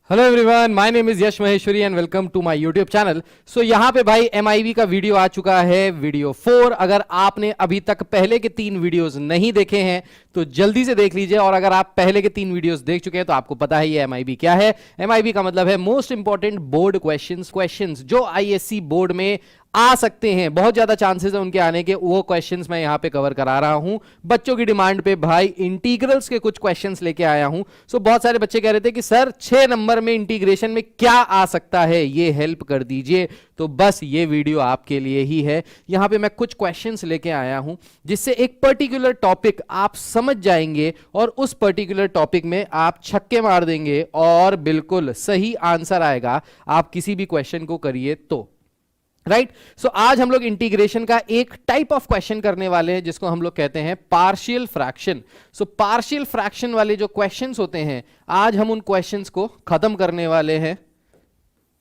Hello everyone, my name is Yash Maheshwari and welcome to my YouTube channel. So यहाँ पे भाई MIB का video आ चुका है, वीडियो 4। अगर आपने अभी तक पहले के 3 वीडियोस नहीं देखे हैं तो जल्दी से देख लीजिए, और अगर आप पहले के 3 वीडियोस देख चुके हैं तो आपको पता है ये MIB क्या है। MIB का मतलब है मोस्ट इंपॉर्टेंट बोर्ड क्वेश्चंस जो ISC बोर्ड में आ सकते हैं, बहुत ज्यादा चांसेस है उनके आने के, वो क्वेश्चंस मैं यहां पे कवर करा रहा हूं। बच्चों की डिमांड पे भाई इंटीग्रल्स के कुछ क्वेश्चंस लेके आया हूं। सो बहुत सारे बच्चे कह रहे थे कि सर 6 नंबर में इंटीग्रेशन में क्या आ सकता है, ये हेल्प कर दीजिए। तो बस ये वीडियो आपके लिए ही है। यहां पे मैं कुछ क्वेश्चंस लेके आया हूं जिससे एक पर्टिकुलर टॉपिक आप समझ जाएंगे और उस पर्टिकुलर टॉपिक में आप छक्के मार देंगे और बिल्कुल सही आंसर आएगा। आप किसी भी क्वेश्चन को करिए तो राइट। सो आज हम लोग इंटीग्रेशन का एक टाइप ऑफ क्वेश्चन करने वाले हैं जिसको हम लोग कहते हैं partial fraction. So partial fraction वाले जो क्वेश्चंस होते हैं, आज हम उन क्वेश्चंस को खत्म करने वाले हैं।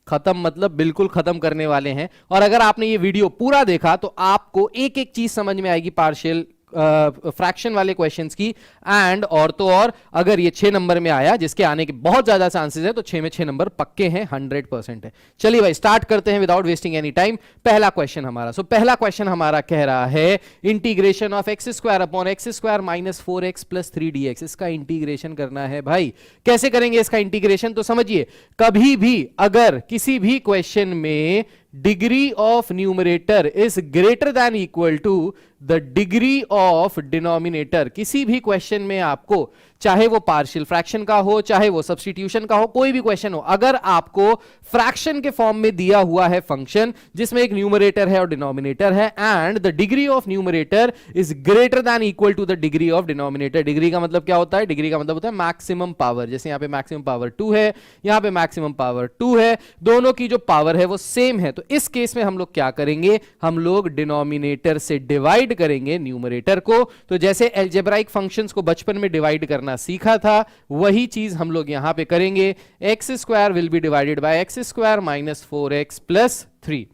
खत्म मतलब बिल्कुल खत्म करने वाले हैं। और अगर आपने ये वीडियो पूरा देखा तो आपको एक एक चीज समझ में आएगी पार्शियल फ्रैक्शन वाले क्वेश्चंस की। एंड और तो और अगर ये 6 नंबर में आया, जिसके आने के बहुत ज्यादा चांसेस है, तो 6 में 6 नंबर पक्के हैं, 100% है। चलिए भाई स्टार्ट करते हैं विदाउट वेस्टिंग एनी टाइम। पहला क्वेश्चन हमारा, पहला क्वेश्चन हमारा कह रहा है integration of x square upon x square minus 4x plus 3dx। इसका इंटीग्रेशन करना है भाई। कैसे करेंगे इसका इंटीग्रेशन, तो समझिए, कभी भी अगर किसी भी क्वेश्चन में degree of numerator is greater than equal to the degree of denominator, किसी भी क्वेश्चन में आपको, चाहे वो पार्शियल फ्रैक्शन का हो, चाहे वो सब्स्टिट्यूशन का हो, कोई भी क्वेश्चन हो, अगर आपको फ्रैक्शन के फॉर्म में दिया हुआ है फंक्शन जिसमें एक न्यूमरेटर है और डिनोमिनेटर है, and the degree of numerator is greater than equal to the degree of denominator. Degree का मतलब क्या होता है? डिग्री का मतलब होता है मैक्सिमम पावर। जैसे यहां पे मैक्सिमम पावर 2 है, यहां पे मैक्सिमम पावर 2 है, दोनों की जो पावर है वो सेम है। तो इस केस में हम लोग क्या करेंगे, हम लोग डिनोमिनेटर से डिवाइड करेंगे न्यूमरेटर को। तो जैसे अलजेब्राइक फंक्शंस को बचपन में डिवाइड करना सीखा था, वही चीज हम लोग यहां पे करेंगे। X square will be divided by x square minus 4x plus 3।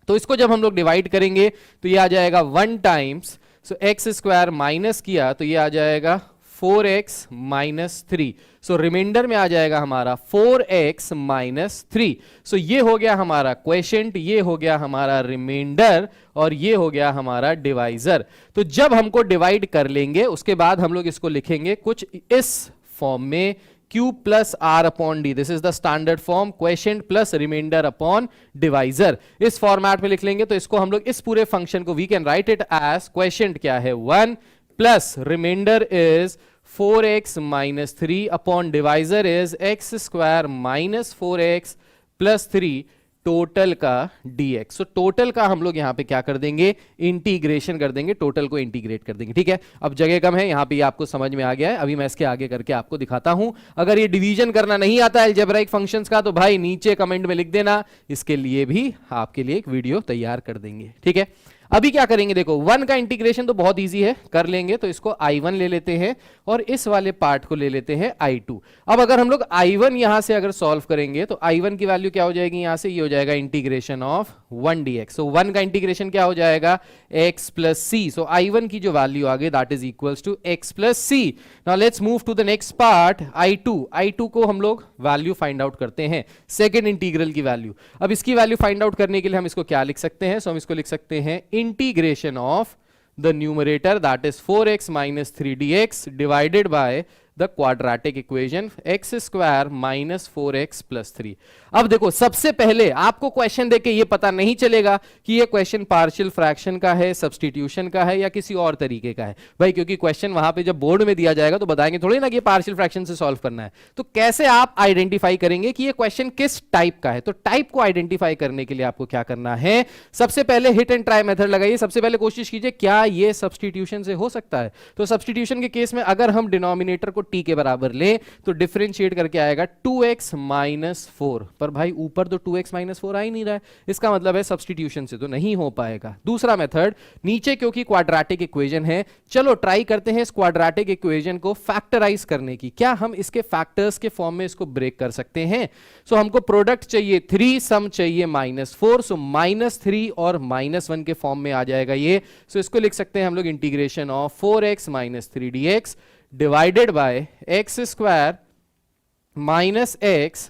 तो इसको जब हम लोग डिवाइड करेंगे तो ये आ जाएगा 1 टाइम्स, सो एक्स स्क्वायर माइनस किया तो ये आ जाएगा 4x माइनस 3। सो रिमाइंडर में आ जाएगा हमारा 4x माइनस 3। सो ये हो गया हमारा क्वेशेंट, ये हो गया हमारा रिमाइंडर, और ये हो गया हमारा डिवाइजर। तो जब हमको डिवाइड कर लेंगे उसके बाद हम लोग इसको लिखेंगे कुछ इस फॉर्म में, Q plus R upon D. This is the standard form, question plus reminder upon divisor. इस फॉर्मेट में लिख लेंगे। तो इसको हम लोग, इस पूरे फंक्शन को we can write it as question क्या है 1 plus remainder is 4x minus 3 upon divisor is x square minus 4x plus 3 total का dx। सो टोटल का हम लोग यहां पे क्या कर देंगे, इंटीग्रेशन कर देंगे, टोटल को इंटीग्रेट कर देंगे। ठीक है, अब जगह कम है, यहां पे ये आपको समझ में आ गया है। अभी मैं इसके आगे करके आपको दिखाता हूं। अगर ये डिवीजन करना नहीं आता है अलजेब्राइक फंक्शंस का, तो भाई नीचे कमेंट में लिख देना, इसके लिए भी आपके लिए एक वीडियो तैयार कर देंगे। ठीक है, अभी क्या करेंगे, देखो 1 का इंटीग्रेशन तो बहुत इजी है, कर लेंगे। तो इसको I1 ले लेते हैं और इस वाले पार्ट को ले लेते हैं I2। अब अगर हम लोग I1 यहां से अगर सॉल्व करेंगे तो I1 की वैल्यू क्या हो जाएगी, यहां से ये हो जाएगा इंटीग्रेशन ऑफ 1 dx। सो 1 का इंटीग्रेशन क्या हो जाएगा, x प्लस c। सो I1 की जो वैल्यू आ गई that is equals to x plus c। Now let's move to the next part I2 को हम लोग वैल्यू फाइंड आउट करते हैं, सेकेंड इंटीग्रल की वैल्यू। अब इसकी वैल्यू फाइंड आउट करने के लिए हम इसको क्या लिख सकते हैं, सो हम इसको लिख सकते हैं integration of the numerator that is 4x minus 3dx divided by the quadratic equation x square minus 4x plus 3। अब देखो, सबसे पहले आपको क्वेश्चन देके ये पता नहीं चलेगा कि ये क्वेश्चन पार्शियल फ्रैक्शन का है, सब्स्टिट्यूशन का है, या किसी और तरीके का है भाई, क्योंकि क्वेश्चन वहां पे जब बोर्ड में दिया जाएगा तो बताएंगे थोड़ी ना कि ये पार्शियल फ्रैक्शन से सॉल्व करना है। तो कैसे आप आइडेंटिफाई करेंगे कि ये क्वेश्चन किस टाइप का है? तो टाइप को आइडेंटिफाई करने के लिए आपको क्या करना है, सबसे पहले हिट एंड ट्राई मेथड लगाइए। सबसे पहले कोशिश कीजिए क्या ये सब्स्टिट्यूशन से हो सकता है। तो सब्स्टिट्यूशन के केस में अगर हम डिनोमिनेटर को t के बराबर लें तो डिफरेंशिएट करके आएगा 2x माइनस 4। पर भाई ऊपर तो 2x माइनस 4 आ ही नहीं रहा है, इसका मतलब है सब्स्टिट्यूशन से तो नहीं हो पाएगा। दूसरा मेथड, नीचे क्योंकि क्वाड्रेटिक इक्वेशन है, चलो ट्राई करते हैं इस क्वाड्रेटिक इक्वेशन को फैक्टराइज करने की। क्या हम इसके फैक्टर्स के फॉर्म में इसको ब्रेक कर सकते हैं? सो हमको प्रोडक्ट चाहिए 3, सम चाहिए -4। सो -3 और -1 के फॉर्म में आ जाएगा ये। सो इसको लिख सकते हैं हम लोग integration of 4x minus 3 dx divided by x square -3x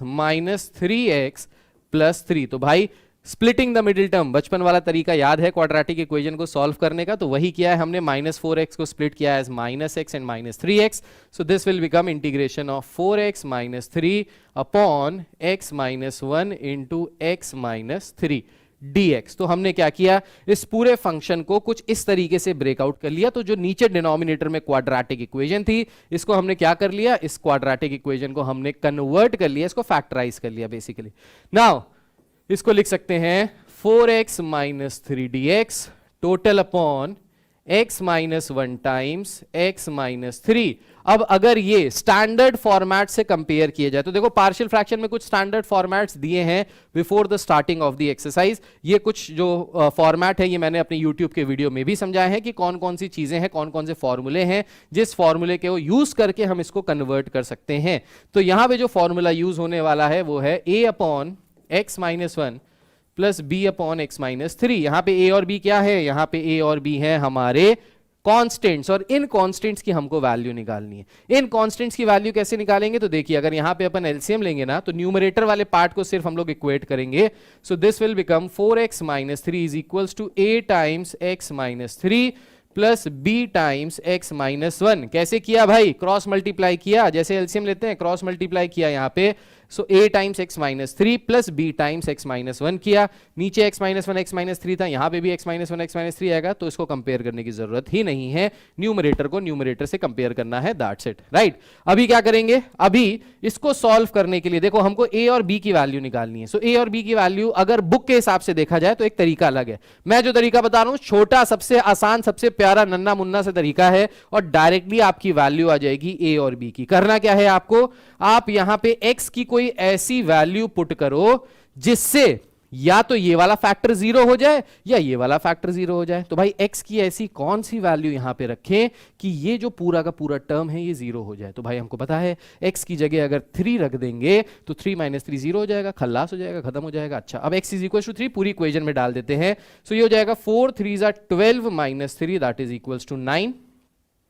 तो भाई स्प्लिटिंग द मिडिल टर्म, बचपन वाला तरीका याद है क्वाड्रेटिक इक्वेशन को सॉल्व करने का, तो वही किया है हमने, -4x को स्प्लिट किया है -x and -3x, so this will become integration of 4x - 3 upon x - 1 into x - 3 dx। तो हमने क्या किया, इस पूरे फंक्शन को कुछ इस तरीके से ब्रेकआउट कर लिया, तो जो नीचे डिनोमिनेटर में क्वाड्रेटिक इक्वेशन थी, इसको हमने क्या कर लिया, इस क्वाड्रेटिक इक्वेशन को हमने कन्वर्ट कर लिया, इसको फैक्टराइज कर लिया बेसिकली। नाउ इसको लिख सकते हैं 4x - 3 dx total upon x - 1 times x - 3। अब अगर ये स्टैंडर्ड फॉर्मेट से कंपेयर किए जाए तो देखो पार्शियल फ्रैक्शन में कुछ स्टैंडर्ड फॉर्मेट्स दिए हैं before the starting of the exercise. ये कुछ जो फॉर्मेट है ये मैंने अपने यूट्यूब के वीडियो में भी समझाया है कि कौन कौन सी चीजें हैं, कौन कौन से फॉर्मूले हैं जिस फॉर्मूले के वो यूज करके हम इसको कन्वर्ट कर सकते हैं। तो यहां पे जो फॉर्मूला यूज होने वाला है वो है a upon x - 1 plus b upon x - 3। यहां पे a और b क्या है, यहां पे a और b है हमारे कांस्टेंट्स, और इन कांस्टेंट्स की हमको वैल्यू निकालनी है। इन कांस्टेंट्स की वैल्यू कैसे निकालेंगे, तो देखिए अगर यहां पे अपन एलसीएम लेंगे ना तो न्यूमरेटर वाले पार्ट को सिर्फ हम लोग इक्वेट करेंगे, so this will become 4x - 3 is equals to a times x - 3 plus b times x - 1। कैसे किया भाई, क्रॉस मल्टीप्लाई किया, जैसे एलसीएम लेते हैं क्रॉस मल्टीप्लाई किया यहां पे, सो a times x - 3 plus b times x - 1 किया, नीचे x - 1 x - 3 था, यहां पे भी x - 1 x - 3 आएगा, तो इसको कंपेयर करने की जरूरत ही नहीं है, न्यूमरेटर को न्यूमरेटर से कंपेयर करना है, दैट्स इट, राइट। अभी क्या करेंगे, अभी इसको सॉल्व करने के लिए देखो हमको a और b की वैल्यू निकालनी है। सो a और b की वैल्यू अगर बुक के हिसाब से देखा जाए तो एक तरीका अलग है, मैं जो तरीका बता रहा हूं छोटा, सबसे आसान, सबसे प्यारा, नन्ना मुन्ना से तरीका है, और डायरेक्टली आपकी वैल्यू आ जाएगी a और b की। करना क्या है आपको, आप यहां पे x की कोई ऐसी वैल्यू पुट करो जिससे या तो ये वाला फैक्टर 0 हो जाए या ये वाला फैक्टर 0 हो जाए। तो भाई x की ऐसी कौन सी वैल्यू यहां पे रखें कि ये जो पूरा का पूरा टर्म है ये 0 हो जाए। तो भाई हमको पता है x की जगह अगर 3 रख देंगे तो 3 - 3 0 हो जाएगा, खल्लास हो जाएगा, खत्म हो जाएगा। अच्छा, अब x = 3 पूरी इक्वेशन में डाल देते हैं, सो ये हो जाएगा 4 3 12 - 3 दैट इज इक्वल्स टू 9,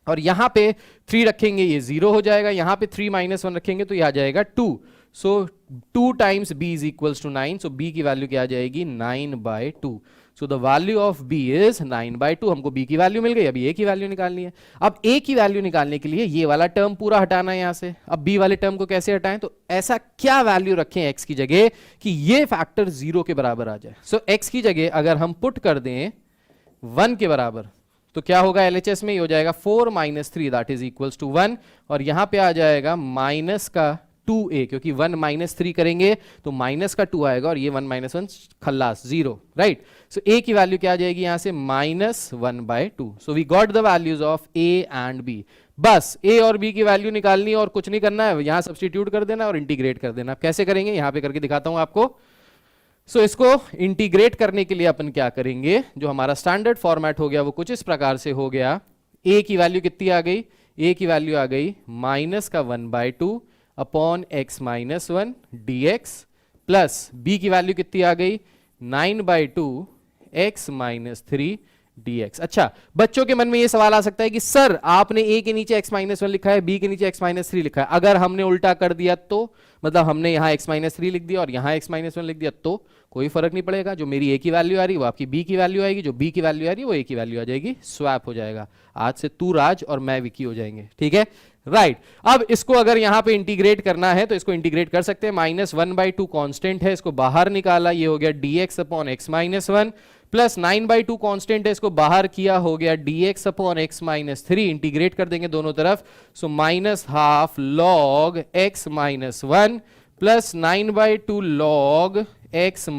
और यहां पे 3 रखेंगे ये 0 हो जाएगा, यहां पे 3 - 1 रखेंगे तो ये आ जाएगा 2, so 2 times b is equals to 9, so b की वैल्यू क्या आ जाएगी 9/2, so the value of b is 9/2। हमको b की वैल्यू मिल गई, अभी a की वैल्यू निकालनी है। अब a की वैल्यू निकालने के लिए ये वाला टर्म पूरा हटाना है यहां से। अब b वाले टर्म को कैसे हटाएं, तो ऐसा क्या वैल्यू रखें x की जगह कि ये फैक्टर 0 के बराबर आ जाए। सो x की जगह अगर हम पुट कर दें 1 के बराबर तो क्या होगा, LHS में ये हो जाएगा 4 - 3 दैट इज इक्वल्स टू 1, और यहां पे आ जाएगा माइनस का 2a, क्योंकि 1 - 3 करेंगे तो माइनस का 2 आएगा, और ये 1 - 1 खल्लास 0, राइट। सो a की वैल्यू क्या आ जाएगी यहां से -1/2। So we got the values of a and b। बस a और b की वैल्यू निकालनी है और कुछ नहीं करना है, यहां सब्स्टिट्यूट कर देना और इंटीग्रेट कर देना। कैसे करेंगे यहां पे करके दिखाता हूं आपको। सो इसको इंटीग्रेट करने के लिए अपन क्या करेंगे, जो हमारा स्टैंडर्ड फॉर्मेट हो गया वो कुछ इस प्रकार से हो गया। a की वैल्यू कितनी आ गई, a की वैल्यू आ गई -1/2 upon x - 1 dx, plus b की वैल्यू कितनी आ गई 9/2 x - 3 dx। अच्छा, बच्चों के मन में ये सवाल आ सकता है कि सर आपने a के नीचे x - 1 लिखा है, b के नीचे x - 3 लिखा है, अगर हमने उल्टा कर दिया तो, मतलब हमने यहां x - 3 लिख दिया और यहां x - 1 लिख दिया तो कोई फर्क नहीं पड़ेगा। जो मेरी a की वैल्यू आ रही है वो आपकी b की वैल्यू आएगी, जो b की वैल्यू आ रही है वो a की वैल्यू आ जाएगी, स्वैप हो जाएगा। आज से तू राज और मैं विकी हो जाएंगे, ठीक है, राइट। अब इसको अगर यहां पे इंटीग्रेट करना है तो इसको इंटीग्रेट कर सकते हैं, -1/2 कांस्टेंट है, इसको बाहर निकाला, ये हो गया dx upon x - 1, plus 9/2 constant है, इसको बाहर किया, हो गया dx अपॉन x - 3, इंटीग्रेट कर देंगे दोनों तरफ, सो -½ log x - 1 plus 9/2 log x -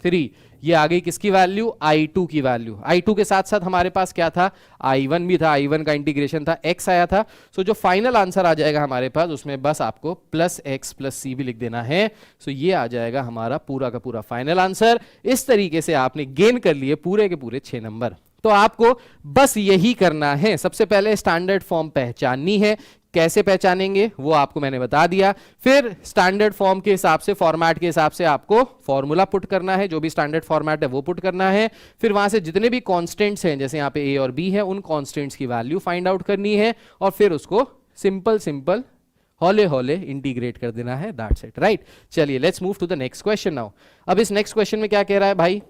3, ये आ गई किसकी वैल्यू, I2 की वैल्यू। I2 के साथ साथ हमारे पास क्या था, I1 भी था, I1 का इंटीग्रेशन था, x आया था। सो जो फाइनल आंसर आ जाएगा हमारे पास उसमें बस आपको +x + c भी लिख देना है। सो ये आ जाएगा हमारा पूरा का पूरा फाइनल आंसर। इस तरीके से आपने गेन कर लिए पूरे के पूरे 6 नंबर। तो आपको बस यही करना है, सबसे पहले स्टैंडर्ड फॉर्म पहचाननी है। कैसे पहचानेंगे वो आपको मैंने बता दिया। फिर स्टैंडर्ड फॉर्म के हिसाब से, फॉर्मेट के हिसाब से आपको फॉर्मूला पुट करना है, जो भी स्टैंडर्ड फॉर्मेट है वो पुट करना है। फिर वहां से जितने भी कांस्टेंट्स हैं, जैसे यहाँ पे a और b है, उन कांस्टेंट्स की वैल्यू फाइंड आउट करनी है, और फिर उसको सिंपल हौले हौले इंटीग्रेट कर देना है, दैट्स इट, राइट। चलिए let's move to the next question now. अब इस नेक्स्ट क्वेश्चन में क्या कह रहा है भाई,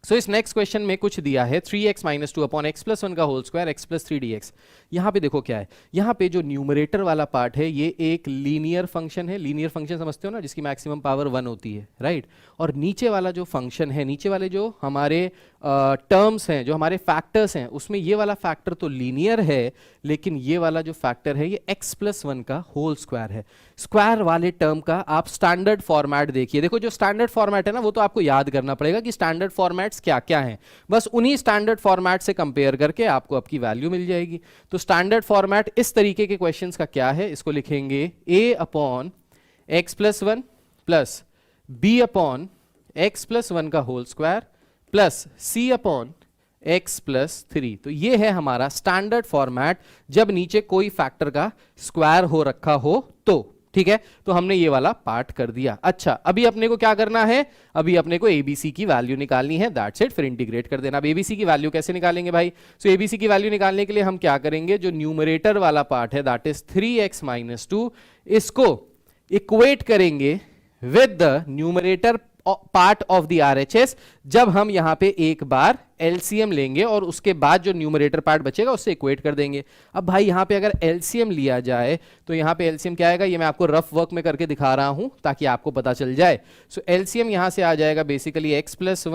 सो इस नेक्स्ट क्वेश्चन में कुछ दिया है 3x minus two upon x plus one का whole square x plus 3dx। यहां पे देखो क्या है, यहां पे जो न्यूमरेटर वाला पार्ट है ये एक लीनियर फंक्शन है, लीनियर फंक्शन समझते हो ना, जिसकी मैक्सिमम पावर 1 होती है, राइट। और नीचे वाला जो फंक्शन है, नीचे वाले जो हमारे टर्म्स हैं, जो हमारे फैक्टर्स हैं, उसमें ये वाला फैक्टर तो लीनियर है, लेकिन ये वाला जो फैक्टर है ये एक्स प्लस वन का होल स्क्वायर है। स्क्वायर वाले टर्म का आप स्टैंडर्ड फॉर्मेट देखिए, देखो जो स्टैंडर्ड फॉर्मेट है ना वो तो आपको याद करना पड़ेगा कि स्टैंडर्ड फॉर्मेट्स क्या क्या हैं, बस उन्हीं स्टैंडर्ड फॉर्मेट से कंपेयर करके आपको आपकी वैल्यू मिल जाएगी। तो स्टैंडर्ड फॉर्मेट इस तरीके के क्वेश्चंस का क्या है, इसको लिखेंगे a upon x plus one plus B upon x plus one का होल स्क्वायर प्लस सी अपॉन एक्स प्लस थ्री। तो ये है हमारा स्टैंडर्ड फॉर्मेट जब नीचे कोई फैक्टर का स्क्वायर हो रखा हो तो, ठीक है। तो हमने ये वाला पार्ट कर दिया। अच्छा, अभी अपने को क्या करना है, अभी अपने को एबीसी की वैल्यू निकालनी है, दैट्स इट, फिर इंटीग्रेट कर देना। अब एबीसी की वैल्यू कैसे निकालेंगे भाई, सो एबीसी की वैल्यू निकालने के लिए हम क्या करेंगे, जो न्यूमरेटर वाला पार्ट है that is 3x minus to, इसको इक्वेट करेंगे with the numerator part of the RHS, जब हम यहां पे एक बार एलसीएम लेंगे और उसके बाद जो न्यूमरेटर पार्ट बचेगा उससे इक्वेट कर देंगे। अब भाई यहां पे अगर एलसीएम लिया जाए तो यहां पे एलसीएम क्या आएगा, ये मैं आपको रफ वर्क में करके दिखा रहा हूं ताकि आपको पता चल जाए। सो एलसीएम यहां से आ जाएगा basically x plus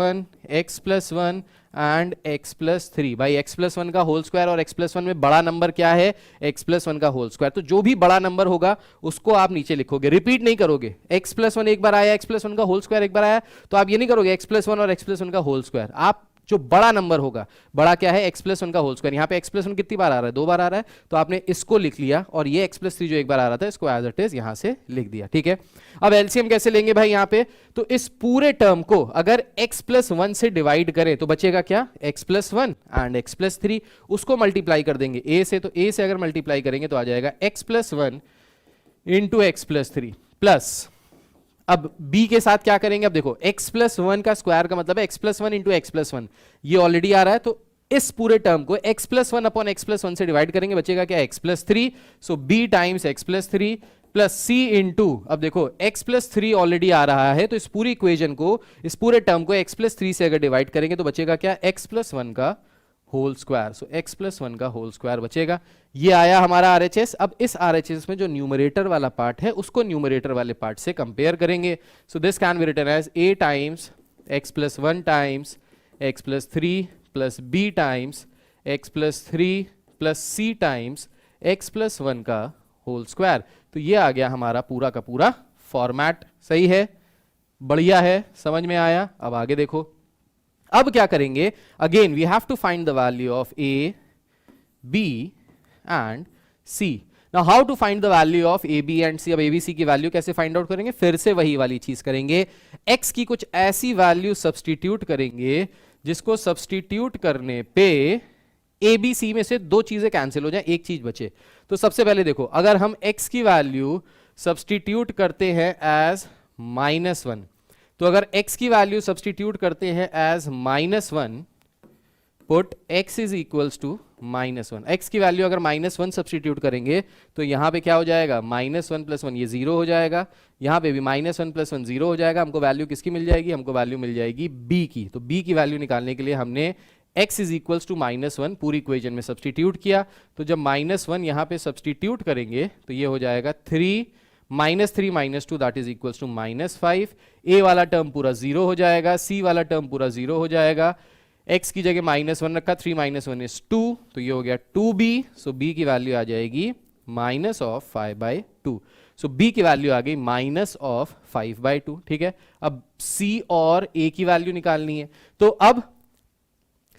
one and x plus three. भाई एक्स प्लस वन का होल स्क्वायर और एक्स प्लस वन में बड़ा नंबर क्या है, एक्स प्लस वन का होल स्क्वायर। तो जो भी बड़ा नंबर होगा उसको आप नीचे लिखोगे, रिपीट नहीं करोगे। एक्स प्लस वन एक बार आया, एक्स प्लस वन का होल स्क्वायर एक बार आया, तो आप ये नहीं करोगे एक्स प्लस वन और एक्स प्लस वन का होल स्क्वायर, आप जो बड़ा नंबर होगा, बड़ा क्या है, एक्स प्लस वन का होल स्क्वायर। यहां पे एक्स प्लस वन कितनी बार आ रहा है, 2 बार आ रहा है, तो आपने इसको लिख लिया और ये एक्स प्लस थ्री जो एक बार आ रहा था इसको एज इट इज यहां से लिख दिया, ठीक है। अब एलसीएम कैसे लेंगे भाई यहां पे, तो इस पूरे टर्म को अगर एक्स प्लस वन से डिवाइड करें तो बचेगा क्या, x plus one and x plus three, उसको मल्टीप्लाई कर देंगे ए से, तो ए से अगर मल्टीप्लाई करेंगे तो आ जाएगा x plus one into x plus three plus, अब b के साथ क्या करेंगे, अब देखो x प्लस वन का स्क्वायर का मतलब है x plus one into x plus one, ये ऑलरेडी आ रहा है, तो इस पूरे टर्म को x plus one upon x plus one से डिवाइड करेंगे, बचेगा क्या, x प्लस थ्री। सो b times x plus three plus c into, अब देखो x प्लस थ्री ऑलरेडी आ रहा है, तो इस पूरी इक्वेशन को, इस पूरे टर्म को x प्लस थ्री से अगर डिवाइड करेंगे तो बचेगा क्या, x प्लस वन का होल स्क्वायर। सो x प्लस वन का होल स्क्वायर बचेगा। ये आया हमारा आरएचएस। अब इस आरएचएस में जो न्यूमरेटर वाला पार्ट है उसको न्यूमरेटर वाले पार्ट से कंपेयर करेंगे। So this can be written as a times x plus one times x plus three plus b times x plus three plus c times x plus one का whole square. तो ये आ गया हमारा पूरा का पूरा फॉर्मेट। सही है, बढ़िया है, समझ में आया। अब आगे देखो, अब क्या करेंगे, again we have to find the value of A B and C. Now how to find the value of A B and C. अब एबीसी की वैल्यू कैसे फाइंड आउट करेंगे, फिर से वही वाली चीज करेंगे, एक्स की कुछ ऐसी वैल्यू सब्सटीट्यूट करेंगे जिसको सब्सटीट्यूट करने पे ए बी सी में से दो चीजें कैंसिल हो जाए, एक चीज बचे। तो सबसे पहले देखो, अगर हम एक्स की वैल्यू सब्सटीट्यूट करते हैं एज माइनस वन, तो अगर x की वैल्यू सब्सटीट्यूट करते हैं as minus one, put x is equals to minus one. X की वैल्यू अगर माइनस वन सब्सटीट्यूट करेंगे तो यहां पे क्या हो जाएगा, माइनस वन प्लस वन, ये जीरो हो जाएगा, यहां पे भी minus one plus one zero हो जाएगा। हमको वैल्यू किसकी मिल जाएगी, हमको वैल्यू मिल जाएगी b की। तो b की वैल्यू निकालने के लिए हमने x is equals to minus one पूरी इक्वेशन में सब्सटीट्यूट किया। तो जब माइनस वन यहां पे सब्सटीट्यूट करेंगे तो ये हो जाएगा three minus three minus two that is equals to minus five. A वाला टर्म पूरा जीरो हो जाएगा, सी वाला टर्म पूरा जीरो हो जाएगा, x की जगह माइनस वन रखा, three minus one is two, तो ये हो गया 2b। सो b की वैल्यू आ जाएगी माइनस ऑफ 5/2। सो b की वैल्यू आ गई माइनस ऑफ 5/2, ठीक है। अब c और a की वैल्यू निकालनी है, तो अब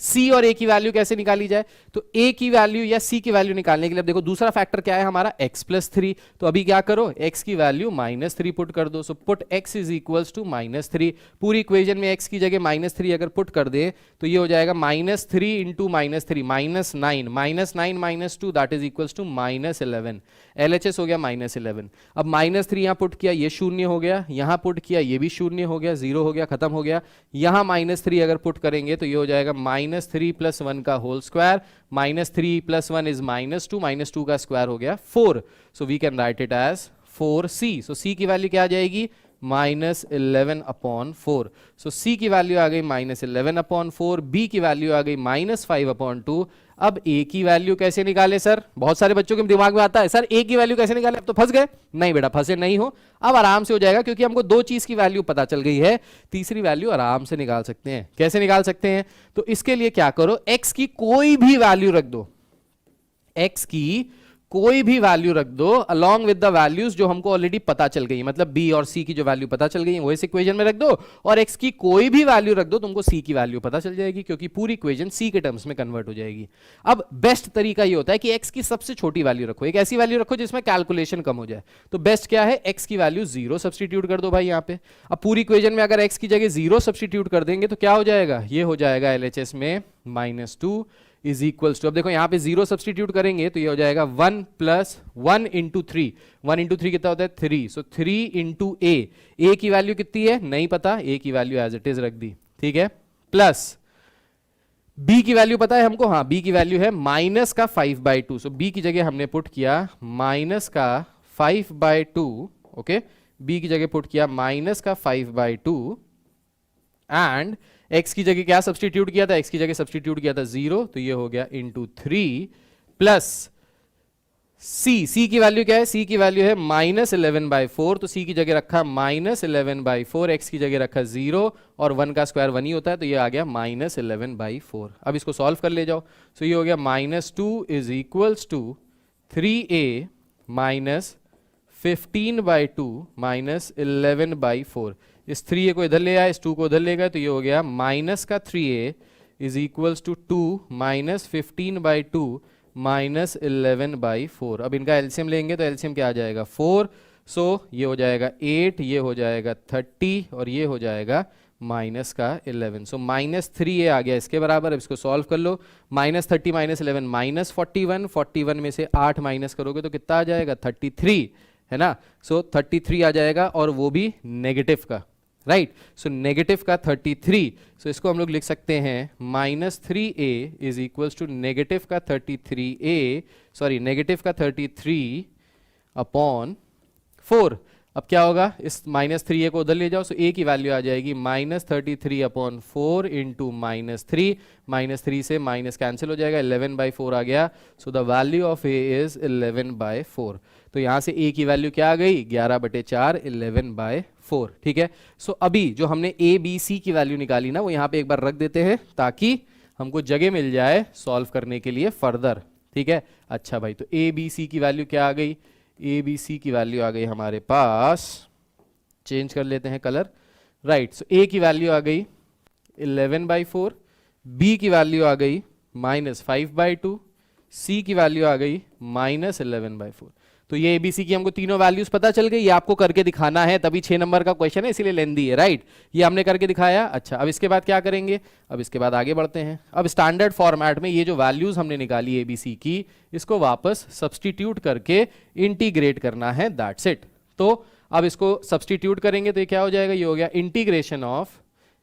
c और a की वैल्यू कैसे निकाली जाए, तो a की वैल्यू या c की वैल्यू निकालने के लिए अब देखो दूसरा फैक्टर क्या है हमारा, x प्लस थ्री। तो अभी क्या करो, x की वैल्यू माइनस थ्री पुट कर दो। So put x is equals to minus three. पूरी इक्वेशन में x की जगह माइनस थ्री अगर पुट कर दे तो ये हो जाएगा minus three into minus three, minus nine minus two that is equals to minus 11। LHS हो गया माइनस 11। अब माइनस थ्री यहां पुट किया, ये शून्य हो गया, यहां पुट किया, ये भी शून्य हो गया, जीरो हो गया, खत्म हो गया। यहां माइनस थ्री अगर पुट करेंगे तो ये हो जाएगा -3 + 1 का होल स्क्वायर, -3 + 1 इज -2 का स्क्वायर हो गया 4, so we can write it as 4c। So c की वैल्यू क्या आ जाएगी, -11/4। सो c की वैल्यू आ गई -11/4, b की वैल्यू आ गई -5/2। अब a की वैल्यू कैसे निकाले सर, बहुत सारे बच्चों के दिमाग में आता है सर a की वैल्यू कैसे निकाले, अब तो फंस गए। नहीं बेटा, फंसे नहीं हो, अब आराम से हो जाएगा, क्योंकि हमको दो चीज की वैल्यू पता चल गई है, तीसरी वैल्यू आराम से निकाल सकते हैं। कैसे निकाल सकते हैं, तो इसके लिए क्या करो, x की कोई भी वैल्यू रख दो, x की कोई भी वैल्यू रख दो अलॉन्ग विद द वैल्यूज जो हमको ऑलरेडी पता चल गई, मतलब b और c की जो वैल्यू पता चल गई है वो इस इक्वेशन में रख दो, और x की कोई भी वैल्यू रख दो, तुमको c की वैल्यू पता चल जाएगी, क्योंकि पूरी इक्वेशन c के टर्म्स में कन्वर्ट हो जाएगी। अब बेस्ट तरीका ये होता है कि x की सबसे छोटी वैल्यू रखो, एक ऐसी वैल्यू रखो जिसमें कैलकुलेशन कम हो जाए। तो बेस्ट क्या है, x की वैल्यू 0 सब्सटीट्यूट कर दो भाई यहाँ पे। अब पूरी इक्वेशन में अगर x की जगह 0 सब्सटीट्यूट कर देंगे तो क्या हो जाएगा, ये हो जाएगा LHS में -2 इज इक्वल्स टू, अब देखो यहाँ पे 0 सब्सटीट्यूट करेंगे तो ये हो जाएगा 1 + 1 × 3, 1 × 3 कितना होता है 3, सो 3 × a की वैल्यू कितनी है नहीं पता, a की वैल्यू एज इट इज रख दी, ठीक है, प्लस b की वैल्यू पता है हमको, हाँ b की वैल्यू है -5/2, सो b की जगह हमने पुट किया -5/2, ओके, b की जगह पुट किया -5/2 एंड x की जगह क्या सब्सटीट्यूट किया था, x की जगह सब्सटीट्यूट किया था 0, तो ये हो गया × 3 प्लस c की वैल्यू क्या है, c की वैल्यू है -11/4, तो c की जगह रखा -11/4, x की जगह रखा 0 और 1 का स्क्वायर 1 ही होता है, तो ये आ गया -11/4। अब इसको सॉल्व कर ले जाओ, सो ये हो गया -2 इज इक्वल्स टू 3a -15/2 -11/4। इस 3a को इधर ले आए, इस 2 को उधर ले गए, तो ये हो गया -3a इज इक्वल्स टू 2 -15/2 -11/4। अब इनका एलसीएम लेंगे तो एलसीएम क्या आ जाएगा 4, सो ये हो जाएगा 8, ये हो जाएगा 30 और ये हो जाएगा -11, सो -3a आ गया इसके बराबर। अब इसको सॉल्व कर लो, -30 -11 -41, 41 में से 8 माइनस करोगे तो कितना आ जाएगा 33, है ना, सो 33 आ जाएगा, और वो भी नेगेटिव का, राइट, सो नेगेटिव का 33, सो इसको हम लोग लिख सकते हैं -3a is equals to negative का 33a, सॉरी नेगेटिव का 33/4। अब क्या होगा, इस -3a को उधर ले जाओ, सो a की वैल्यू आ जाएगी -33/4 इंटू -3, -3 से माइनस कैंसिल हो जाएगा, 11/4 आ गया, सो the value of a is 11/4। तो यहां से a की वैल्यू क्या आ गई 11/4, 11/4, ठीक है। सो अभी जो हमने a b c की वैल्यू निकाली ना, वो यहाँ पे एक बार रख देते हैं ताकि हमको जगह मिल जाए सॉल्व करने के लिए फर्दर, ठीक है। अच्छा भाई, तो a b c की वैल्यू क्या आ गई, ए बी सी की वैल्यू आ गई हमारे पास, चेंज कर लेते हैं कलर, राइट, सो ए की वैल्यू आ गई 11/4, बी की वैल्यू आ गई -5/2, सी की वैल्यू आ गई -11/4। तो ये एबीसी की हमको तीनों वैल्यूज पता चल गई, ये आपको करके दिखाना है, तभी 6 नंबर का क्वेश्चन है, इसीलिए लेंदी है, राइट, ये हमने करके दिखाया। अच्छा, अब इसके बाद क्या करेंगे, अब इसके बाद आगे बढ़ते हैं। अब स्टैंडर्ड फॉर्मेट में ये जो वैल्यूज हमने निकाली एबीसी की, इसको वापस सब्सटीट्यूट करके इंटीग्रेट करना है, दैट्स इट। तो अब इसको सब्सटीट्यूट करेंगे तो ये क्या हो जाएगा, ये हो गया integration of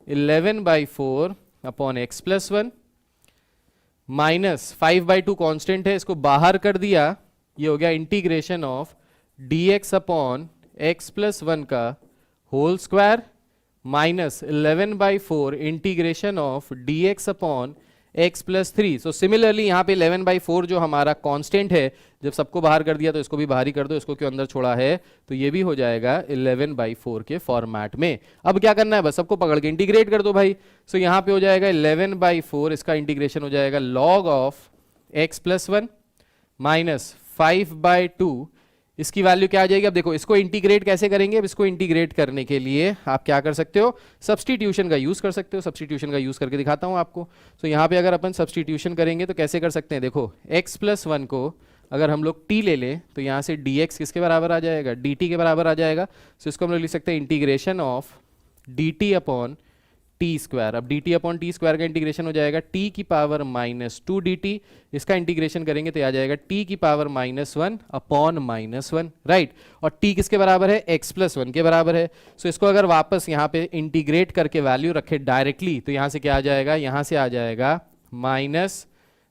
11/4 upon x + 1 minus 5/2 constant है, इसको बाहर कर दिया, ये हो गया integration of dx upon x + 1 का whole square minus 11/4 integration of dx upon x + 3। So similarly यहाँ पे 11/4 जो हमारा कांस्टेंट है, जब सबको बाहर कर दिया तो इसको भी बाहर ही कर दो, इसको क्यों अंदर छोड़ा है, तो ये भी हो जाएगा 11/4 के फॉर्मेट में। अब क्या करना है, बस सबको पकड़ के इंटीग्रेट कर दो भाई। सो यहाँ पे हो जाएगा 11/4, इसका इंटीग्रेशन हो जाएगा log ऑफ x + 1 माइनस 5/2, इसकी वैल्यू क्या आ जाएगी। अब देखो इसको इंटीग्रेट कैसे करेंगे, अब इसको इंटीग्रेट करने के लिए आप क्या कर सकते हो, सब्सटीट्यूशन का यूज कर सकते हो। सब्सटीट्यूशन का यूज करके दिखाता हूं आपको। तो यहाँ पे अगर अपन सब्सटीट्यूशन करेंगे तो कैसे कर सकते हैं, देखो x + 1 को अगर हम लोग t ले लें तो यहाँ से dx किसके बराबर आ जाएगा, dt के बराबर आ जाएगा। तो इसको हम लोग लिख सकते हैं integration of dt upon T square. अब dt अपॉन टी स्क्वायर का इंटीग्रेशन हो जाएगा t की पावर -2 dt, इसका इंटीग्रेशन करेंगे तो आ जाएगा t की पावर -1 अपॉन -1, राइट। और t किसके बराबर है, x + 1 के बराबर है। सो इसको अगर वापस यहाँ पे इंटीग्रेट करके वैल्यू रखे डायरेक्टली तो यहाँ से क्या आ जाएगा, यहाँ से आ जाएगा minus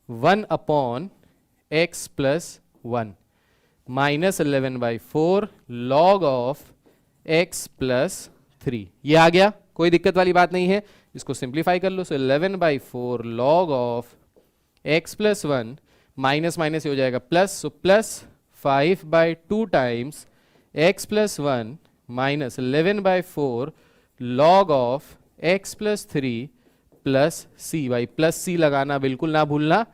1/x+1 minus 11/4 log of x+3। ये आ गया, कोई दिक्कत वाली बात नहीं है, इसको सिंप्लीफाई कर लो। So 11/4 log of x+1 minus minus हो जाएगा plus, so plus 5/2 times x+1 minus 11/4 log of x+3 plus C. भाई प्लस सी लगाना बिल्कुल ना भूलना,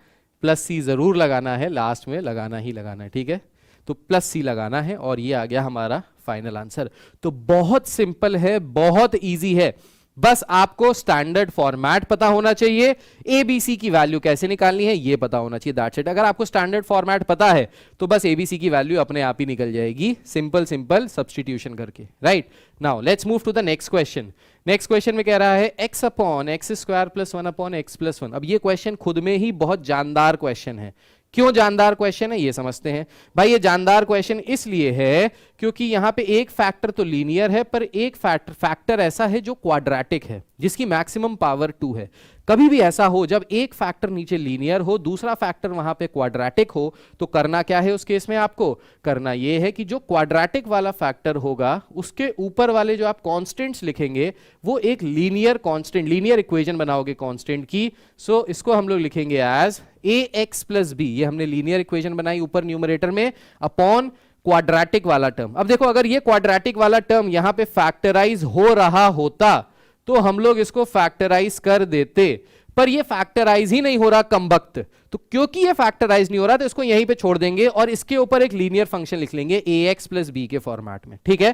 प्लस सी जरूर लगाना है, लास्ट में लगाना ही लगाना है, ठीक है। तो प्लस सी लगाना है और ये आ गया हमारा फाइनल आंसर। तो बहुत सिंपल है, बहुत इजी है, बस आपको स्टैंडर्ड फॉर्मेट पता होना चाहिए, एबीसी की वैल्यू कैसे निकालनी है ये पता होना चाहिए, दैट्स इट। अगर आपको स्टैंडर्ड फॉर्मेट पता है तो बस एबीसी की वैल्यू अपने आप ही निकल जाएगी, सिंपल सिंपल सब्स्टिट्यूशन करके, right. Now let's move to the next question. Next question में कह रहा है x/x² + 1/x+1। अब ये क्वेश्चन खुद में ही बहुत जानदार क्वेश्चन है। क्यों जानदार क्वेश्चन है ये समझते हैं। भाई ये जानदार क्वेश्चन इसलिए है क्योंकि यहां पे एक फैक्टर तो लीनियर है, पर एक फैक्टर ऐसा है जो क्वाड्रेटिक है, जिसकी मैक्सिमम पावर 2 है। कभी भी ऐसा हो जब एक फैक्टर नीचे लीनियर हो, दूसरा फैक्टर वहां पे क्वाड्रेटिक हो, तो करना क्या है उस केस में, आपको करना यह है कि जो क्वाड्रेटिक वाला फैक्टर होगा उसके ऊपर वाले जो आप कांस्टेंट्स लिखेंगे वो एक लीनियर कांस्टेंट, लीनियर इक्वेशन बनाओगे कांस्टेंट की। सो इसको हम लोग लिखेंगे एज ax+b, ये हमने लीनियर इक्वेशन बनाई ऊपर न्यूमरेटर में, अपॉन क्वाड्रेटिक वाला टर्म। अब देखो अगर ये क्वाड्रेटिक वाला टर्म यहां पे फैक्टराइज हो रहा होता तो हम लोग इसको फैक्टराइज कर देते, पर ये फैक्टराइज ही नहीं हो रहा कमबख्त। तो क्योंकि ये फैक्टराइज नहीं हो रहा तो इसको यहीं पे छोड़ देंगे और इसके ऊपर एक लीनियर फंक्शन लिख लेंगे ax+b के फॉर्मेट में, ठीक है।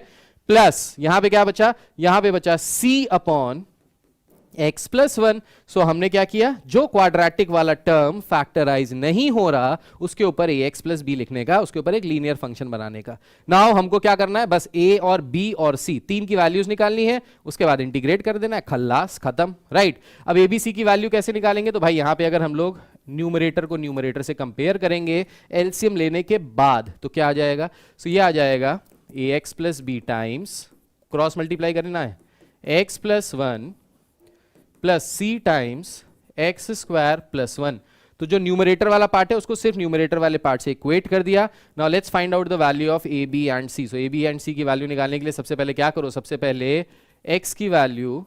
प्लस यहां पे क्या बचा, यहां पे बचा c/x+1। सो हमने क्या किया, जो क्वाड्रेटिक वाला टर्म फैक्टराइज नहीं हो रहा उसके ऊपर ax+b लिखने का, उसके ऊपर एक लीनियर फंक्शन बनाने का। नाउ हमको क्या करना है, बस a और b और c तीन की वैल्यूज निकालनी है, उसके बाद इंटीग्रेट कर देना है, खल्लास खत्म, राइट। अब abc की वैल्यू कैसे निकालेंगे, तो भाई यहां पे अगर हम लोग न्यूमरेटर को न्यूमरेटर से कंपेयर करेंगे एलसीएम लेने के बाद तो क्या आ जाएगा, सो ये आ जाएगा ax+b टाइम्स, क्रॉस मल्टीप्लाई करना है, x+1 प्लस सी टाइम्स x² + 1। तो जो न्यूमरेटर वाला पार्ट है उसको सिर्फ न्यूमरेटर वाले पार्ट से इक्वेट कर दिया। Now let's find out the value of A B and C. So A B and C की वैल्यू निकालने के लिए सबसे पहले क्या करो, सबसे पहले x की वैल्यू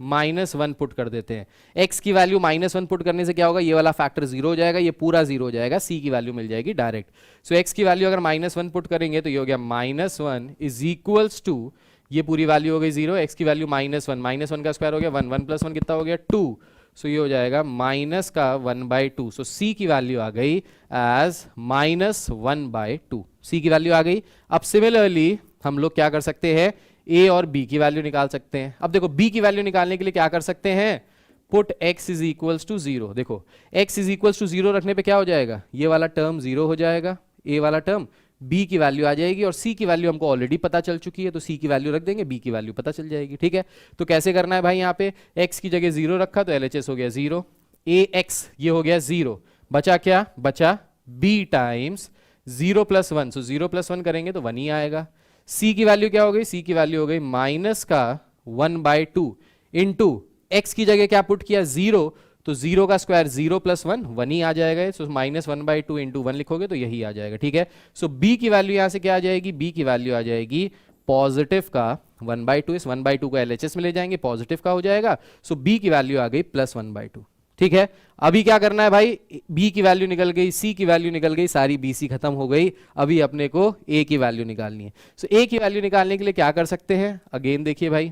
-1 पुट कर देते हैं। x की वैल्यू -1 पुट करने से क्या होगा, ये वाला फैक्टर 0 हो जाएगा, ये पूरा 0 हो जाएगा, c की वैल्यू मिल जाएगी डायरेक्ट। सो x की वैल्यू अगर -1 पुट करेंगे तो ये हो गया -1 इज इक्वल्स टू, ये पूरी वैल्यू हो गई 0, x की वैल्यू -1 का स्क्वायर हो गया 1 + 1 कितना हो गया 2। सो ये हो जाएगा माइनस का 1/2। सो c की वैल्यू आ गई एज -1/2, c की वैल्यू आ गई। अब सिमिलरली हम लोग क्या कर सकते हैं, a और b की वैल्यू निकाल सकते हैं। अब देखो b की वैल्यू निकालने के लिए क्या कर सकते हैं, put x is equals to 0। देखो x इज इक्वल्स टू 0 रखने पे क्या हो जाएगा, ये वाला टर्म 0 हो जाएगा, a वाला टर्म, b की वैल्यू आ जाएगी और c की वैल्यू हमको ऑलरेडी पता चल चुकी है, तो c की वैल्यू रख देंगे, b की वैल्यू पता चल जाएगी, ठीक है। तो कैसे करना है भाई, यहाँ पे x की जगह 0 रखा तो LHS हो गया 0, ax ये हो गया 0, बचा क्या, बचा b टाइम्स 0 + 1। सो 0 + 1 करेंगे तो 1 ही आएगा। c की वैल्यू क्या हो गई, c की वैल्यू हो गई माइनस का 1/2 इंटू x की जगह क्या पुट किया 0, तो 0 का स्क्वायर 0 + 1 1 ही आ जाएगा। सो -1/2 इंटू 1 लिखोगे तो यही आ जाएगा, ठीक है। सो b की वैल्यू यहां से क्या आ जाएगी, b की वैल्यू आ जाएगी पॉजिटिव का 1/2, इस 1/2 को LHS में ले जाएंगे, पॉजिटिव का हो जाएगा। सो b की वैल्यू आ गई +1/2, ठीक है। अभी क्या करना है भाई, b की वैल्यू निकल गई, c की वैल्यू निकल गई, सारी bc खत्म हो गई। अभी अपने को a की वैल्यू निकालनी है। सो a की वैल्यू निकालने के लिए क्या कर सकते हैं, अगेन देखिए भाई,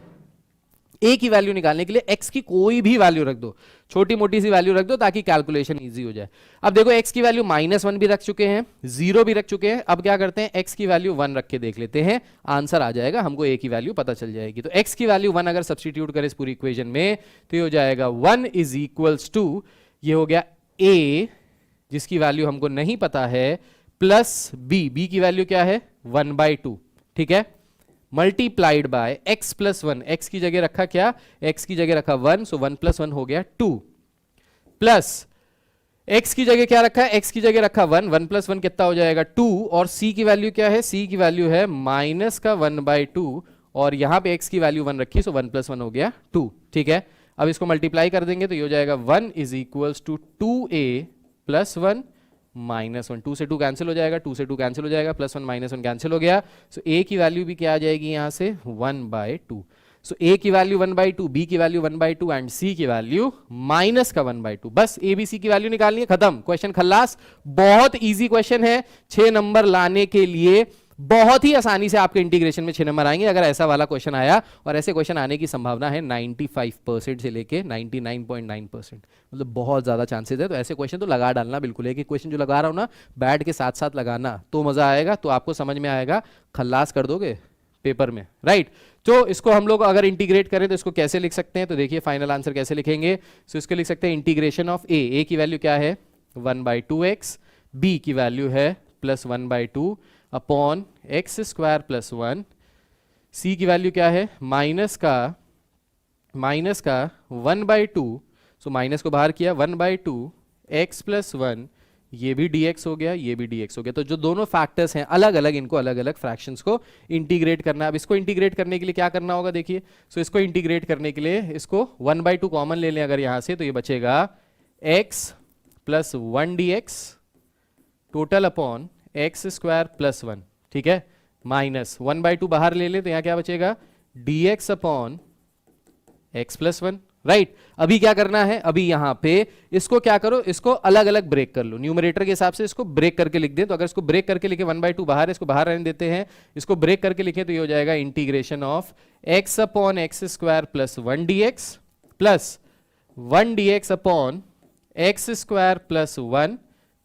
a की वैल्यू निकालने के लिए x की कोई भी वैल्यू रख दो, छोटी मोटी सी वैल्यू रख दो ताकि कैलकुलेशन इजी हो जाए। अब देखो x की वैल्यू -1 भी रख चुके हैं, 0 भी रख चुके हैं, अब क्या करते हैं x की वैल्यू 1 रख के देख लेते हैं, आंसर आ जाएगा, हमको a की वैल्यू पता चल जाएगी। तो x की वैल्यू 1 अगर सब्स्टिट्यूट करें इस पूरी इक्वेशन में तो ये हो जाएगा 1 इज इक्वल्स टू, ये हो गया a जिसकी वैल्यू हमको नहीं पता है, प्लस b की वैल्यू क्या है 1/2, ठीक है, मल्टीप्लाइड बाय x + 1, x की जगह रखा क्या, x की जगह रखा 1, सो 1 + 1 हो गया 2, प्लस x की जगह क्या रखा है, x की जगह रखा 1, 1 + 1 कितना हो जाएगा 2, और c की वैल्यू क्या है, c की वैल्यू है माइनस का 1/2 और यहां पे x की वैल्यू 1 रखी, सो 1 + 1 हो गया 2, ठीक है। अब इसको मल्टीप्लाई कर देंगे तो ये हो जाएगा 1 is equals to 2a plus 1 minus 1, 2 से 2 कैंसिल हो जाएगा, 2 से 2 कैंसिल हो जाएगा, प्लस 1 माइनस 1 कैंसिल हो गया। सो a की वैल्यू भी क्या आ जाएगी यहाँ से 1/2। सो a की वैल्यू 1/2, b की वैल्यू 1/2 एंड c की वैल्यू माइनस का 1/2। बस a b c की वैल्यू निकालनी है, खत्म, क्वेश्चन खल्लास। बहुत इजी क्वेश्चन है, 6 नंबर लाने के लिए बहुत ही आसानी से आपके इंटीग्रेशन में 6 नंबर आएंगे अगर ऐसा वाला क्वेश्चन आया। और ऐसे क्वेश्चन आने की संभावना है 95% से लेके 99.9%, मतलब बहुत ज्यादा चांसेस है। तो ऐसे क्वेश्चन तो लगा डालना बिल्कुल, एक क्वेश्चन जो लगा रहा हूं ना बैठ के साथ साथ लगाना तो मजा आएगा, तो आपको समझ में आएगा, खल्लास कर दोगे पेपर में, राइट। तो इसको हम लोग अगर इंटीग्रेट करें तो इसको कैसे लिख सकते हैं, तो देखिए फाइनल आंसर कैसे लिखेंगे। सो इसको लिख सकते हैं इंटीग्रेशन ऑफ ए की वैल्यू क्या है 1/2x, b की वैल्यू है plus 1/2 upon x square plus 1, c की वैल्यू क्या है माइनस का 1/2, सो माइनस को बाहर किया 1/2 x प्लस 1, ये भी dx हो गया, ये भी dx हो गया। तो जो दोनों फैक्टर्स हैं अलग अलग, इनको अलग अलग फ्रैक्शंस को इंटीग्रेट करना है। अब इसको इंटीग्रेट करने के लिए क्या करना होगा, देखिए। सो इसको इंटीग्रेट करने के लिए इसको 1/2 कॉमन ले लें अगर यहां से, तो ये बचेगा x plus 1 dx total upon x square plus 1, ठीक है, माइनस 1/2 बाहर ले ले तो यहां क्या बचेगा dx upon x plus 1, right. अभी क्या करना है, अभी यहां पे इसको क्या करो, इसको अलग अलग ब्रेक कर लो, न्यूमरेटर के हिसाब से इसको ब्रेक करके लिख दें। तो अगर इसको ब्रेक करके लिखे 1/2 बाहर, इसको बाहर रहने देते हैं, इसको ब्रेक करके लिखे तो ये हो जाएगा integration of x upon x square plus 1 dx plus 1 dx upon x square plus 1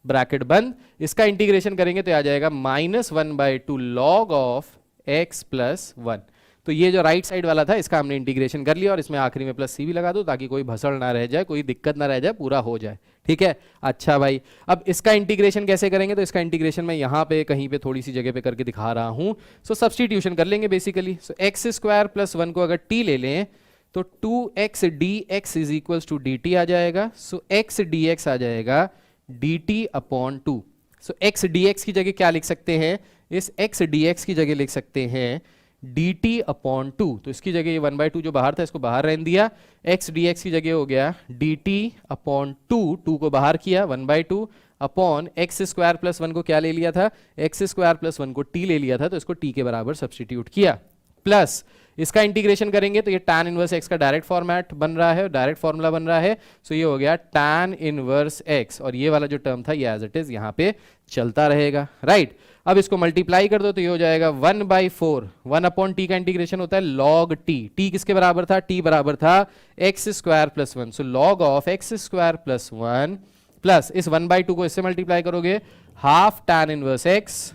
bracket बंद। इसका इंटीग्रेशन करेंगे तो आ जाएगा -1/2 log ऑफ x प्लस 1। तो ये जो राइट साइड वाला था इसका हमने इंटीग्रेशन कर लिया और इसमें आखिरी में प्लस सी भी लगा दो ताकि कोई भसड़ ना रह जाए, कोई दिक्कत ना रह जाए, पूरा हो जाए, ठीक है। अच्छा भाई, अब इसका इंटीग्रेशन कैसे करेंगे, तो इसका इंटीग्रेशन मैं यहाँ पे कहीं पे थोड़ी सी जगह पे करके दिखा रहा हूँ। सो सब्स्टिट्यूशन कर लेंगे basically. So x square plus 1 को अगर t ले लें तो 2x dx is equals to dt आ जाएगा। सो x dx आ जाएगा dt upon 2। So x dx की जगह क्या लिख सकते हैं, इस x dx की जगह लिख सकते हैं dt अपॉन 2। तो इसकी जगह ये 1/2 जो बाहर था इसको बाहर रहने दिया, x dx की जगह हो गया dt अपॉन 2, 2 को बाहर किया 1/2 अपॉन एक्स स्क्वायर प्लस 1 को क्या ले लिया था, एक्स स्क्वायर प्लस 1 को t ले लिया था, तो इसको t के बराबर सब्स्टिट्यूट किया, प्लस इसका इंटीग्रेशन करेंगे तो ये tan इनवर्स x का डायरेक्ट फॉर्मेट बन रहा है, डायरेक्ट फॉर्मूला बन रहा है। सो ये हो गया tan इनवर्स x और ये वाला जो टर्म था ये एज इट इज यहाँ पे चलता रहेगा, राइट। अब इसको मल्टीप्लाई कर दो तो ये हो जाएगा 1/4, 1 अपॉन टी का इंटीग्रेशन होता है log t, t किसके बराबर था, t बराबर था x square plus 1। So log of x square plus 1 plus इस 1/2 को इससे मल्टीप्लाई करोगे half tan inverse x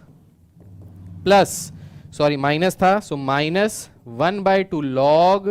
plus, sorry minus था, so minus 1/2 log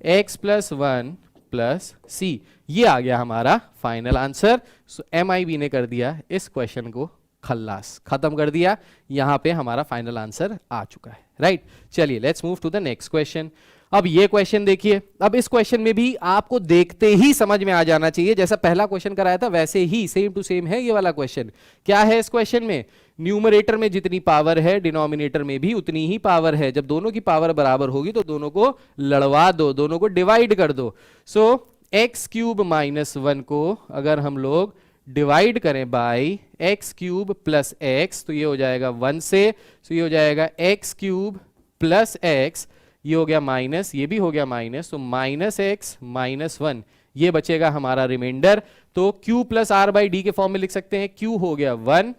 x plus 1 plus c। ये आ गया हमारा फाइनल आंसर। सो MIB ने कर दिया इस क्वेश्चन को खल्लास, खत्म कर दिया। यहां पे हमारा फाइनल आंसर आ चुका है, राइट। चलिए let's move to the next question. अब ये क्वेश्चन देखिए, अब इस क्वेश्चन में भी आपको देखते ही समझ में आ जाना चाहिए, जैसा पहला क्वेश्चन कराया था वैसे ही सेम टू सेम है ये वाला क्वेश्चन। क्या है इस क्वेश्चन में, न्यूमरेटर में जितनी पावर है डिनोमिनेटर में भी उतनी ही पावर है। जब दोनों की पावर बराबर होगी तो दोनों को लड़वा दो, दोनों को डिवाइड कर दो। सो एक्स क्यूब माइनस 1 को अगर हम लोग डिवाइड करें by x cube plus x तो ये हो जाएगा 1 से। सो ये हो जाएगा एक्स क्यूब प्लस एक्स, ये हो गया माइनस, ये भी हो गया माइनस, तो माइनस एक्स माइनस 1, ये बचेगा हमारा रिमाइंडर। तो q plus r by d के फॉर्म में लिख सकते हैं, q हो गया 1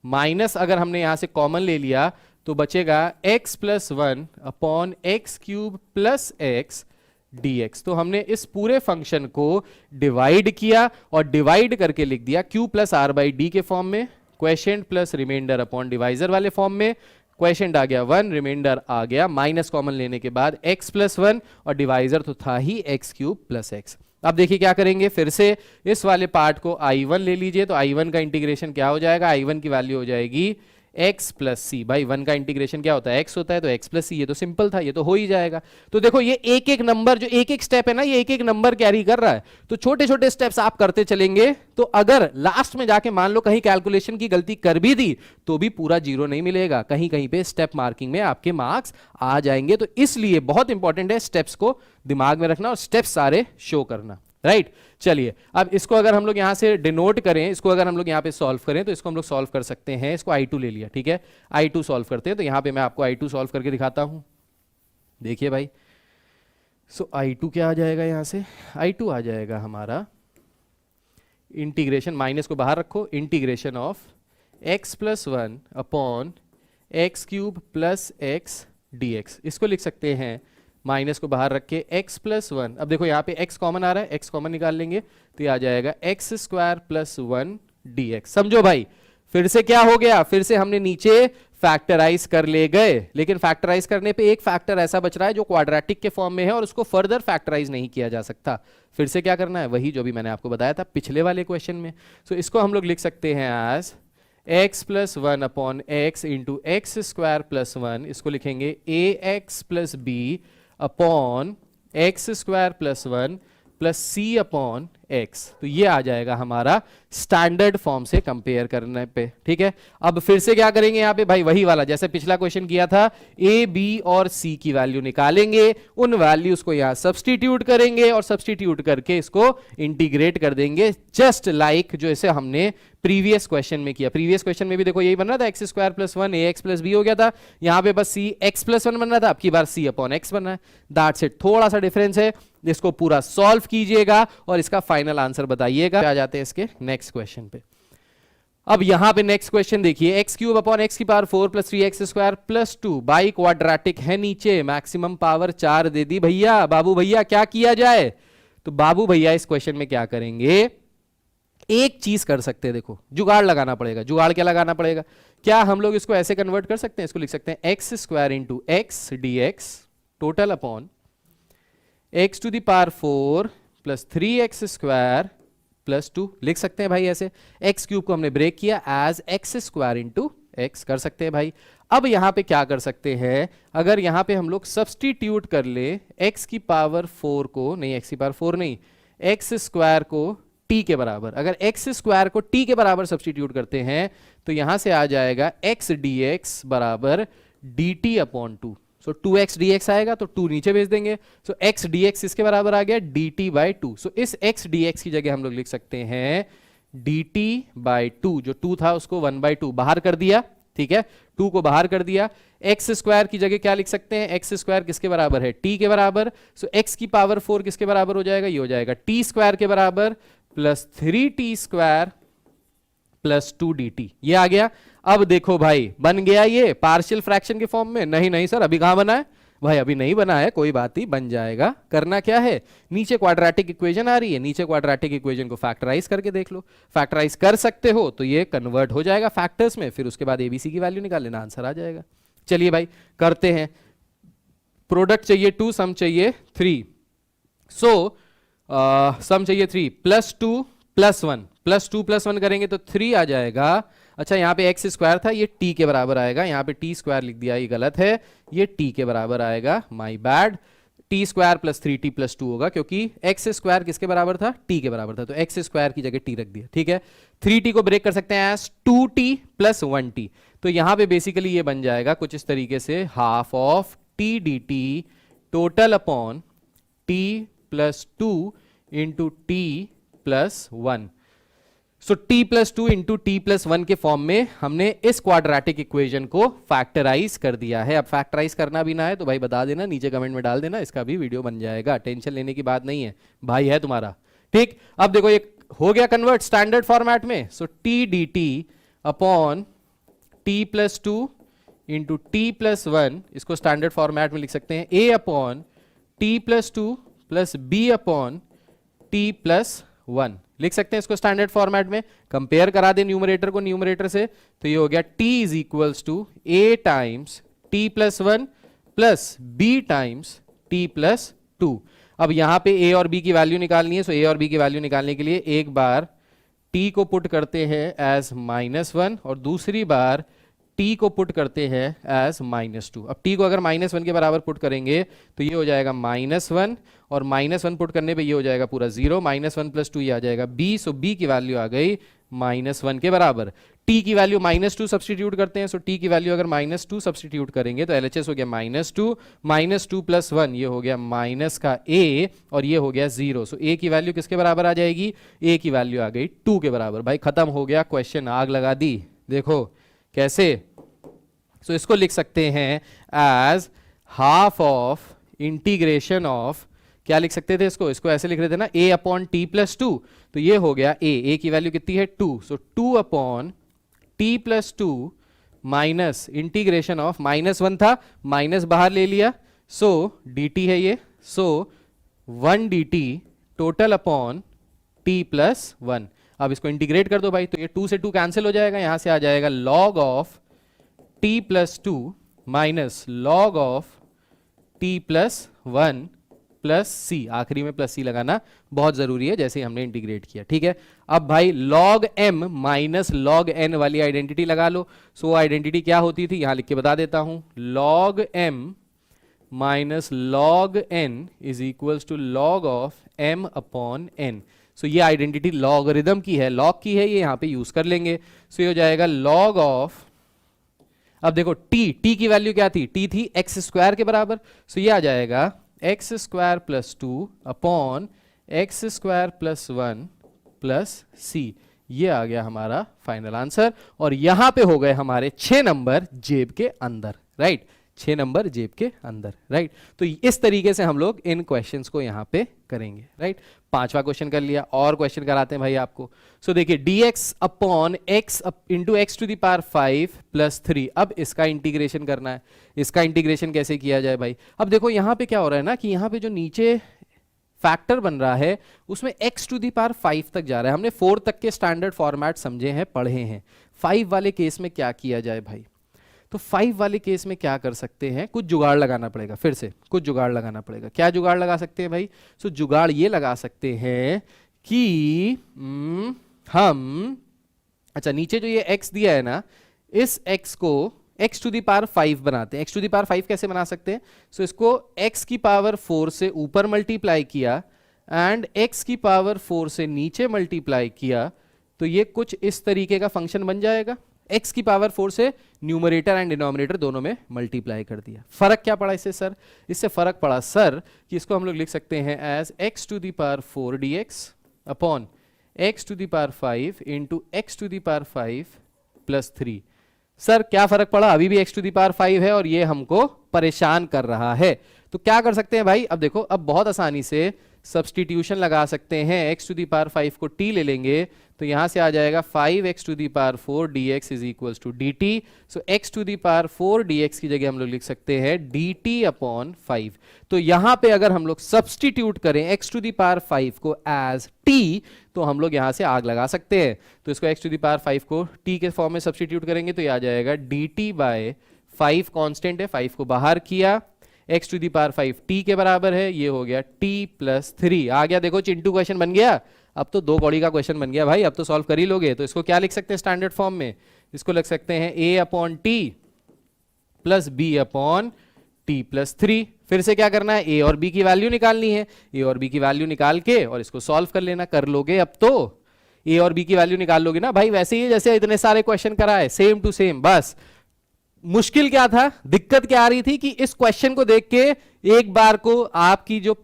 माइनस, अगर हमने यहां से कॉमन ले लिया तो बचेगा x plus 1 upon x cube plus x dx। तो हमने इस पूरे फंक्शन को डिवाइड किया और डिवाइड करके लिख दिया q plus r by d के फॉर्म में, quotient plus reminder upon divisor वाले फॉर्म में। क्वेश्चन आ गया 1, रिमाइंडर आ गया, माइनस कॉमन लेने के बाद x प्लस 1 और डिवाइजर तो था ही एक्स क्यूब प्लस एक्स। अब देखिए क्या करेंगे, फिर से इस वाले पार्ट को I1 ले लीजिए, तो I1 का इंटीग्रेशन क्या हो जाएगा, I1 की वैल्यू हो जाएगी x प्लस सी। भाई 1 का इंटीग्रेशन क्या होता है, x होता है, तो x प्लस सी, ये तो सिंपल था, ये तो हो ही जाएगा। तो देखो ये एक एक नंबर, जो एक एक स्टेप है ना, ये एक एक नंबर कैरी कर रहा है, तो छोटे छोटे स्टेप्स आप करते चलेंगे, तो अगर लास्ट में जाके मान लो कहीं कैलकुलेशन की गलती कर भी दी तो भी पूरा जीरो नहीं मिलेगा, कहीं कहीं पे स्टेप मार्किंग में आपके मार्क्स आ जाएंगे। तो इसलिए बहुत इंपॉर्टेंट है स्टेप्स को दिमाग में रखना और स्टेप्स सारे शो करना, राइट। चलिए अब इसको अगर हम लोग यहां से डिनोट करें, इसको अगर हम लोग यहां पे सॉल्व करें, तो इसको हम लोग सॉल्व कर सकते हैं। इसको I2 ले लिया, ठीक है, I2 सॉल्व करते हैं। तो यहां पे मैं आपको I2 सॉल्व करके दिखाता हूं, देखिए भाई। सो I2 क्या आ जाएगा, यहां से I2 आ जाएगा हमारा इंटीग्रेशन, माइनस को बाहर रखो, integration of x plus 1 upon x cube plus x dx। इसको लिख सकते हैं माइनस को बाहर रख के x प्लस 1। अब देखो यहाँ पे x कॉमन आ रहा है, x कॉमन निकाल लेंगे तो ये आ जाएगा x स्क्वायर प्लस 1 dx। समझो भाई, फिर से क्या हो गया, फिर से हमने नीचे फैक्टराइज कर ले गए, लेकिन फैक्टराइज करने पे एक फैक्टर ऐसा बच रहा है जो क्वाड्रेटिक के फॉर्म में है और उसको फर्दर फैक्टराइज नहीं किया जा सकता। फिर से क्या करना है, वही जो भी मैंने आपको बताया था पिछले वाले क्वेश्चन में। सो इसको हम लोग लिख सकते हैं as x plus 1 upon x into x square plus 1। इसको लिखेंगे ax plus B upon x square plus 1 plus सी अपॉन एक्स। तो ये आ जाएगा हमारा स्टैंडर्ड फॉर्म से कंपेयर करने पे, ठीक है। अब फिर से क्या करेंगे यहाँ पे भाई, वही वाला जैसे पिछला क्वेश्चन किया था, ए बी और सी की वैल्यू निकालेंगे, उन वैल्यूज को यहाँ सब्स्टिट्यूट करेंगे और सब्स्टिट्यूट करके इसको इंटीग्रेट कर देंगे, जस्ट लाइक जो इसे हमने प्रीवियस क्वेश्चन में किया। प्रीवियस क्वेश्चन में भी देखो यही बन रहा था, एक्स स्क्वायर प्लस 1 ए एक्स प्लस बी हो गया था, यहाँ पे बस सी एक्स प्लस 1 बन रहा था, अब की बार सी अपॉन एक्स बन रहा है। दैट्स इट, थोड़ा सा डिफरेंस है, इसको पूरा सॉल्व कीजिएगा और इसका फाइनल आंसर बताइएगा। आ जाते हैं इसके नेक्स्ट क्वेश्चन पे। अब यहां पे नेक्स्ट क्वेश्चन देखिए, एक्स क्यूब अपॉन एक्स की power 4 plus 3x square plus 2 by quadratic है नीचे, मैक्सिमम पावर 4 दे दी भैया। बाबू भैया क्या किया जाए, तो बाबू भैया इस क्वेश्चन में क्या करेंगे, एक चीज कर सकते हैं, देखो जुगाड़ लगाना पड़ेगा। जुगाड़ क्या लगाना पड़ेगा, क्या हम लोग इसको ऐसे कन्वर्ट कर सकते हैं, इसको लिख सकते हैं x square into x D x total upon x to the power 4 plus 3x square plus 2। लिख सकते हैं भाई ऐसे, एक्स क्यूब को हमने ब्रेक किया as x square into x, कर सकते हैं भाई। अब यहां पे क्या कर सकते हैं, अगर यहां पे हम लोग सब्स्टिट्यूट कर ले x की पावर 4 को, नहीं x की पावर 4 नहीं, एक्स स्क्वायर को t के बराबर, अगर x स्क्वायर को t के बराबर सब्स्टिट्यूट करते हैं तो यहां से आ जाएगा x dx बराबर dt अपॉन 2। सो 2x dx आएगा तो 2 नीचे भेज देंगे, सो x dx इसके बराबर आ गया dt बाई 2। सो इस x dx की जगह हम लोग लिख सकते हैं dt बाई 2, जो 2 था उसको 1 बाई 2 बाहर कर दिया, ठीक है, 2 को बाहर कर दिया। x स्क्वायर की जगह क्या लिख सकते हैं, x स्क्वायर किसके बराबर है, t के बराबर। सो x की पावर 4 किसके बराबर हो जाएगा, ये हो जाएगा t स्क्वायर के बराबर plus 3t square plus 2 dt, ये आ गया। अब देखो भाई बन गया ये पार्शियल फ्रैक्शन के फॉर्म में, नहीं नहीं सर अभी कहां बना है भाई, अभी नहीं बना है, कोई बात नहीं बन जाएगा। करना क्या है, नीचे क्वाड्रेटिक इक्वेशन आ रही है, नीचे क्वाड्रेटिक इक्वेशन को फैक्टराइज करके देख लो, फैक्टराइज कर सकते हो तो ये कन्वर्ट हो जाएगा फैक्टर्स में, फिर उसके बाद एबीसी की वैल्यू निकाल लेना, आंसर आ जाएगा। चलिए भाई करते हैं, प्रोडक्ट चाहिए 2, सम चाहिए 3। सो सम चाहिए 3, प्लस 2 प्लस 1, प्लस 2 प्लस 1 करेंगे तो 3 आ जाएगा। अच्छा यहाँ पे एक्स स्क्वायर था, ये टी के बराबर आएगा, यहाँ पे टी स्क्वायर लिख दिया, ये गलत है, ये टी के बराबर आएगा, my bad. T square plus 3t plus 2 होगा, क्योंकि एक्स स्क्वायर किसके बराबर था, टी के बराबर था, तो एक्स स्क्वायर की जगह टी रख दिया, ठीक है। 3t को ब्रेक कर सकते हैं एज 2t प्लस 1t, तो यहाँ पे बेसिकली ये बन जाएगा कुछ इस तरीके से, half of T D T total upon T plus 2 into T plus 1। So t plus 2 into T plus 1 के फॉर्म में हमने इस क्वाड्रेटिक इक्वेशन को फैक्टराइज कर दिया है। अब फैक्टराइज करना भी ना है तो भाई बता देना, नीचे कमेंट में डाल देना, इसका भी वीडियो बन जाएगा, टेंशन लेने की बात नहीं है, भाई है तुम्हारा, ठीक। अब देखो ये हो गया कन्वर्ट स्टैंडर्ड फॉर्मेट में, so T D T upon T plus 2 into T plus 1, इसको स्टैंडर्ड फॉर्मेट में लिख सकते हैं a upon T plus 2 plus B upon T plus 1, लिख सकते हैं इसको स्टैंडर्ड फॉर्मेट में। कंपेयर करा दे न्यूमरेटर को न्यूमरेटर से, तो ये हो गया t is equals to a times t plus 1 plus b times t plus 2। अब यहां पे a और b की वैल्यू निकालनी है, सो a और b की वैल्यू निकालने के लिए एक बार t को पुट करते हैं एज -1 और दूसरी बार t को पुट करते हैं एज -2। अब t को अगर -1 के बराबर पुट करेंगे तो ये हो जाएगा -1, और -1 पुट करने पे ये हो जाएगा पूरा 0, -1 + 2 ये आ जाएगा b। सो b की वैल्यू आ गई -1 के बराबर। t की वैल्यू -2 सब्सटीट्यूट करते हैं, सो t की वैल्यू अगर -2 सब्सटीट्यूट करेंगे तो LHS हो गया -2, -2 + 1 ये हो गया माइनस का a, और ये हो गया 0। सो a की वैल्यू किसके बराबर आ जाएगी? a की वैल्यू आ गई 2 के बराबर। भाई खत्म हो गया क्वेश्चन, आग लगा दी। देखो कैसे, सो इसको लिख सकते हैं as half of integration of, क्या लिख सकते थे इसको? इसको ऐसे लिख रहे थे ना, a/t + 2, तो ये हो गया a की वैल्यू कितनी है? 2। सो 2/t + 2 माइनस इंटीग्रेशन ऑफ, -1 था, माइनस बाहर ले लिया, सो dt है ये, सो 1 dt टोटल अपॉन t + 1। अब इसको इंटीग्रेट कर दो भाई, तो ये 2 से 2 कैंसिल हो जाएगा, यहां से आ जाएगा log of t + 2 minus log of t + 1 plus c। आखिरी में प्लस c लगाना बहुत जरूरी है, जैसे ही हमने इंटीग्रेट किया। ठीक है, अब भाई log m minus log n वाली आइडेंटिटी लगा लो। सो आइडेंटिटी क्या होती थी, यहां लिख के बता देता हूं, log m minus log n is equals to log of m/n। So ये आइडेंटिटी लॉगरिदम की है, लॉग की है, ये यहां पे यूज कर लेंगे। सो ये हो जाएगा log ऑफ, अब देखो t की वैल्यू क्या थी? t थी x² के बराबर, सो ये आ जाएगा x² + 2 upon x² + 1 plus c। ये आ गया हमारा फाइनल आंसर, और यहां पे हो गए हमारे 6 नंबर जेब के अंदर, राइट? 6 नंबर जेब के अंदर, राइट? तो इस तरीके से हम लोग इन क्वेश्चंस को यहां पे करेंगे, राइट? 5वां क्वेश्चन कर लिया, और क्वेश्चन कराते हैं भाई आपको। सो देखिए dx upon x into x⁵ + 3। अब इसका इंटीग्रेशन करना है। इसका इंटीग्रेशन कैसे किया जाए भाई? अब देखो यहां पे क्या हो रहा है ना, कि यहां पे जो नीचे फैक्टर बन रहा है उसमें x⁵ तक जा रहा है। हमने 4 तक के स्टैंडर्ड फॉर्मेट समझे हैं, पढ़े हैं। 5 वाले केस में क्या किया जाए भाई? तो 5 वाले केस में क्या कर सकते हैं? कुछ जुगाड़ लगाना पड़ेगा, फिर से कुछ जुगाड़ लगाना पड़ेगा। क्या जुगाड़ लगा सकते हैं भाई? सो जुगाड़ ये लगा सकते हैं कि हम, अच्छा नीचे जो ये x दिया है ना, इस x को x⁵ बनाते हैं। x⁵ कैसे बना सकते हैं? सो इसको x⁴ से ऊपर मल्टीप्लाई किया एंड x⁴ से नीचे मल्टीप्लाई किया, तो ये कुछ इस तरीके का फंक्शन बन जाएगा। x⁴ से न्यूमरेटर एंड डिनोमिनेटर दोनों में मल्टीप्लाई कर दिया। फर्क क्या पड़ा इससे सर? इससे फर्क पड़ा सर कि इसको हम लोग लिख सकते हैं as x⁴ dx upon x⁵ into x⁵ + 3। Sir क्या फर्क पड़ा? अभी भी x⁵ है और ये हमको परेशान कर रहा है। तो क्या कर सकते हैं भाई? अब देखो, अब बहुत आसानी से सब्सटीट्यूशन लगा सकते हैं। x⁵ को t ले लेंगे तो यहां से आ जाएगा 5x⁴ dx is equals to dt। So x⁴ dx की जगह हम लोग लिख सकते हैं dt/5। तो यहां पे अगर हम लोग सब्सटीट्यूट करें x⁵ को एज t, तो हम लोग यहां से आग लगा सकते हैं। तो इसको x⁵ को t के फॉर्म में सब्सटीट्यूट करेंगे तो ये आ जाएगा dt/5। कांस्टेंट है, 5 को बाहर किया, x⁵ t के बराबर है, ये हो गया t + 3। आ गया, देखो चिंटू क्वेश्चन बन गया। अब तो 2 कौड़ी का क्वेश्चन बन गया भाई, अब तो सॉल्व कर ही लोगे। तो इसको क्या लिख सकते हैं स्टैंडर्ड फॉर्म में? इसको लिख सकते हैं a/t + b/t + 3। फिर से क्या करना है? a और b की वैल्यू निकालनी है। a और b की वैल्यू निकाल के और इसको सॉल्व कर लेना। कर लोगे अब तो? a और b की वैल्यू निकाल लोगे ना भाई, वैसे ही जैसे इतने सारे क्वेश्चन कराए, सेम टू सेम। बस मुश्किल क्या था, दिक्कत क्या आ रही थी कि इस क्वेश्चन को देख के एक बार को आपकी जो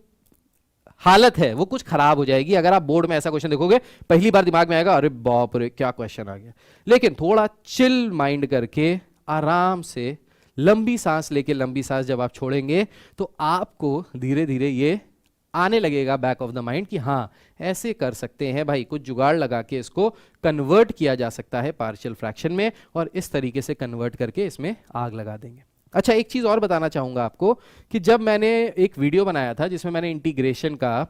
हालत है वो कुछ खराब हो जाएगी। अगर आप बोर्ड में ऐसा क्वेश्चन देखोगे, पहली बार दिमाग में आएगा अरे बाप रे क्या क्वेश्चन आ गया। लेकिन थोड़ा चिल माइंड करके आराम से लंबी सांस लेके, लंबी सांस जब आप छोड़ेंगे तो आपको धीरे धीरे ये आने लगेगा बैक ऑफ द माइंड कि हाँ ऐसे कर सकते हैं भाई, कुछ जुगाड़ लगा के इसको कन्वर्ट किया जा सकता है पार्शियल फ्रैक्शन में, और इस तरीके से कन्वर्ट करके इसमें आग लगा देंगे। अच्छा, एक चीज और बताना चाहूंगा आपको कि जब मैंने एक वीडियो बनाया था जिसमें मैंने इंटीग्रेशन का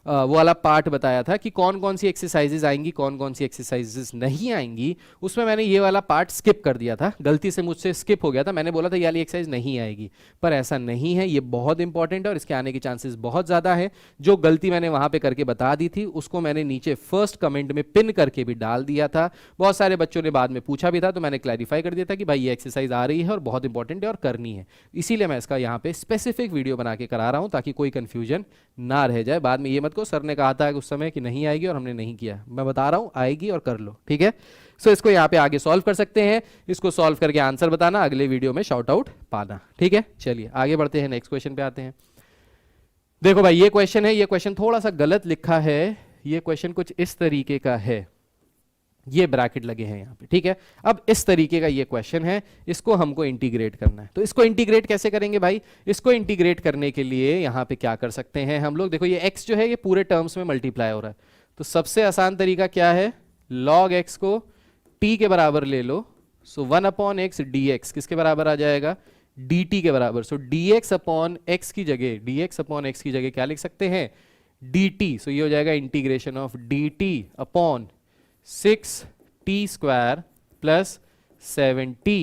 वो वाला पार्ट बताया था कि कौन कौन सी एक्सरसाइजेज आएंगी, कौन कौन सी एक्सरसाइजेज नहीं आएंगी, उसमें मैंने ये वाला पार्ट स्किप कर दिया था, गलती से मुझसे स्किप हो गया था। मैंने बोला था ये वाली एक्सरसाइज नहीं आएगी, पर ऐसा नहीं है, ये बहुत इंपॉर्टेंट है और इसके आने के चांसेस बहुत ज़्यादा है। जो गलती मैंने वहाँ पे करके बता दी थी उसको मैंने नीचे फर्स्ट कमेंट में पिन करके भी डाल दिया था। बहुत सारे बच्चों ने बाद में पूछा भी था, तो मैंने क्लैरिफाई कर दिया था कि भाई ये एक्सरसाइज आ रही है और बहुत इंपॉर्टेंट है और करनी है। इसीलिए मैं इसका यहाँ पे स्पेसिफिक वीडियो बना के करा रहा हूँ ताकि कोई कंफ्यूजन ना रह जाए। बाद में ये मत को सर ने कहा था उस समय कि नहीं आएगी और हमने नहीं किया। मैं बता रहा हूँ आएगी और कर लो, ठीक है। सो इसको यहाँ पे आगे सॉल्व कर सकते हैं, इसको सॉल्व करके आंसर बताना, अगले वीडियो में शाउट आउट पाना, ठीक है। चलिए आगे बढ़ते हैं, नेक्स्ट क्वेश्चन पे आते हैं। देखो भाई ये क्वेश्चन है, ये क्वेश्चन थोड़ा सा गलत लिखा है। ये क्वेश्चन कुछ इस तरीके का है, ये ब्रैकेट लगे हैं यहाँ पे, ठीक है। अब इस तरीके का ये क्वेश्चन है, इसको हमको इंटीग्रेट करना है। तो इसको इंटीग्रेट कैसे करेंगे भाई? इसको इंटीग्रेट करने के लिए यहाँ पे क्या कर सकते हैं हम लोग, देखो ये x जो है ये पूरे टर्म्स में मल्टीप्लाई हो रहा है, तो सबसे आसान तरीका क्या है, log x को t के बराबर ले लो। सो 1/x dx किसके बराबर आ जाएगा, dt के बराबर। सो dx/x की जगह क्या लिख सकते हैं, dt। सो ये हो जाएगा integration of dt upon 6t² plus 7t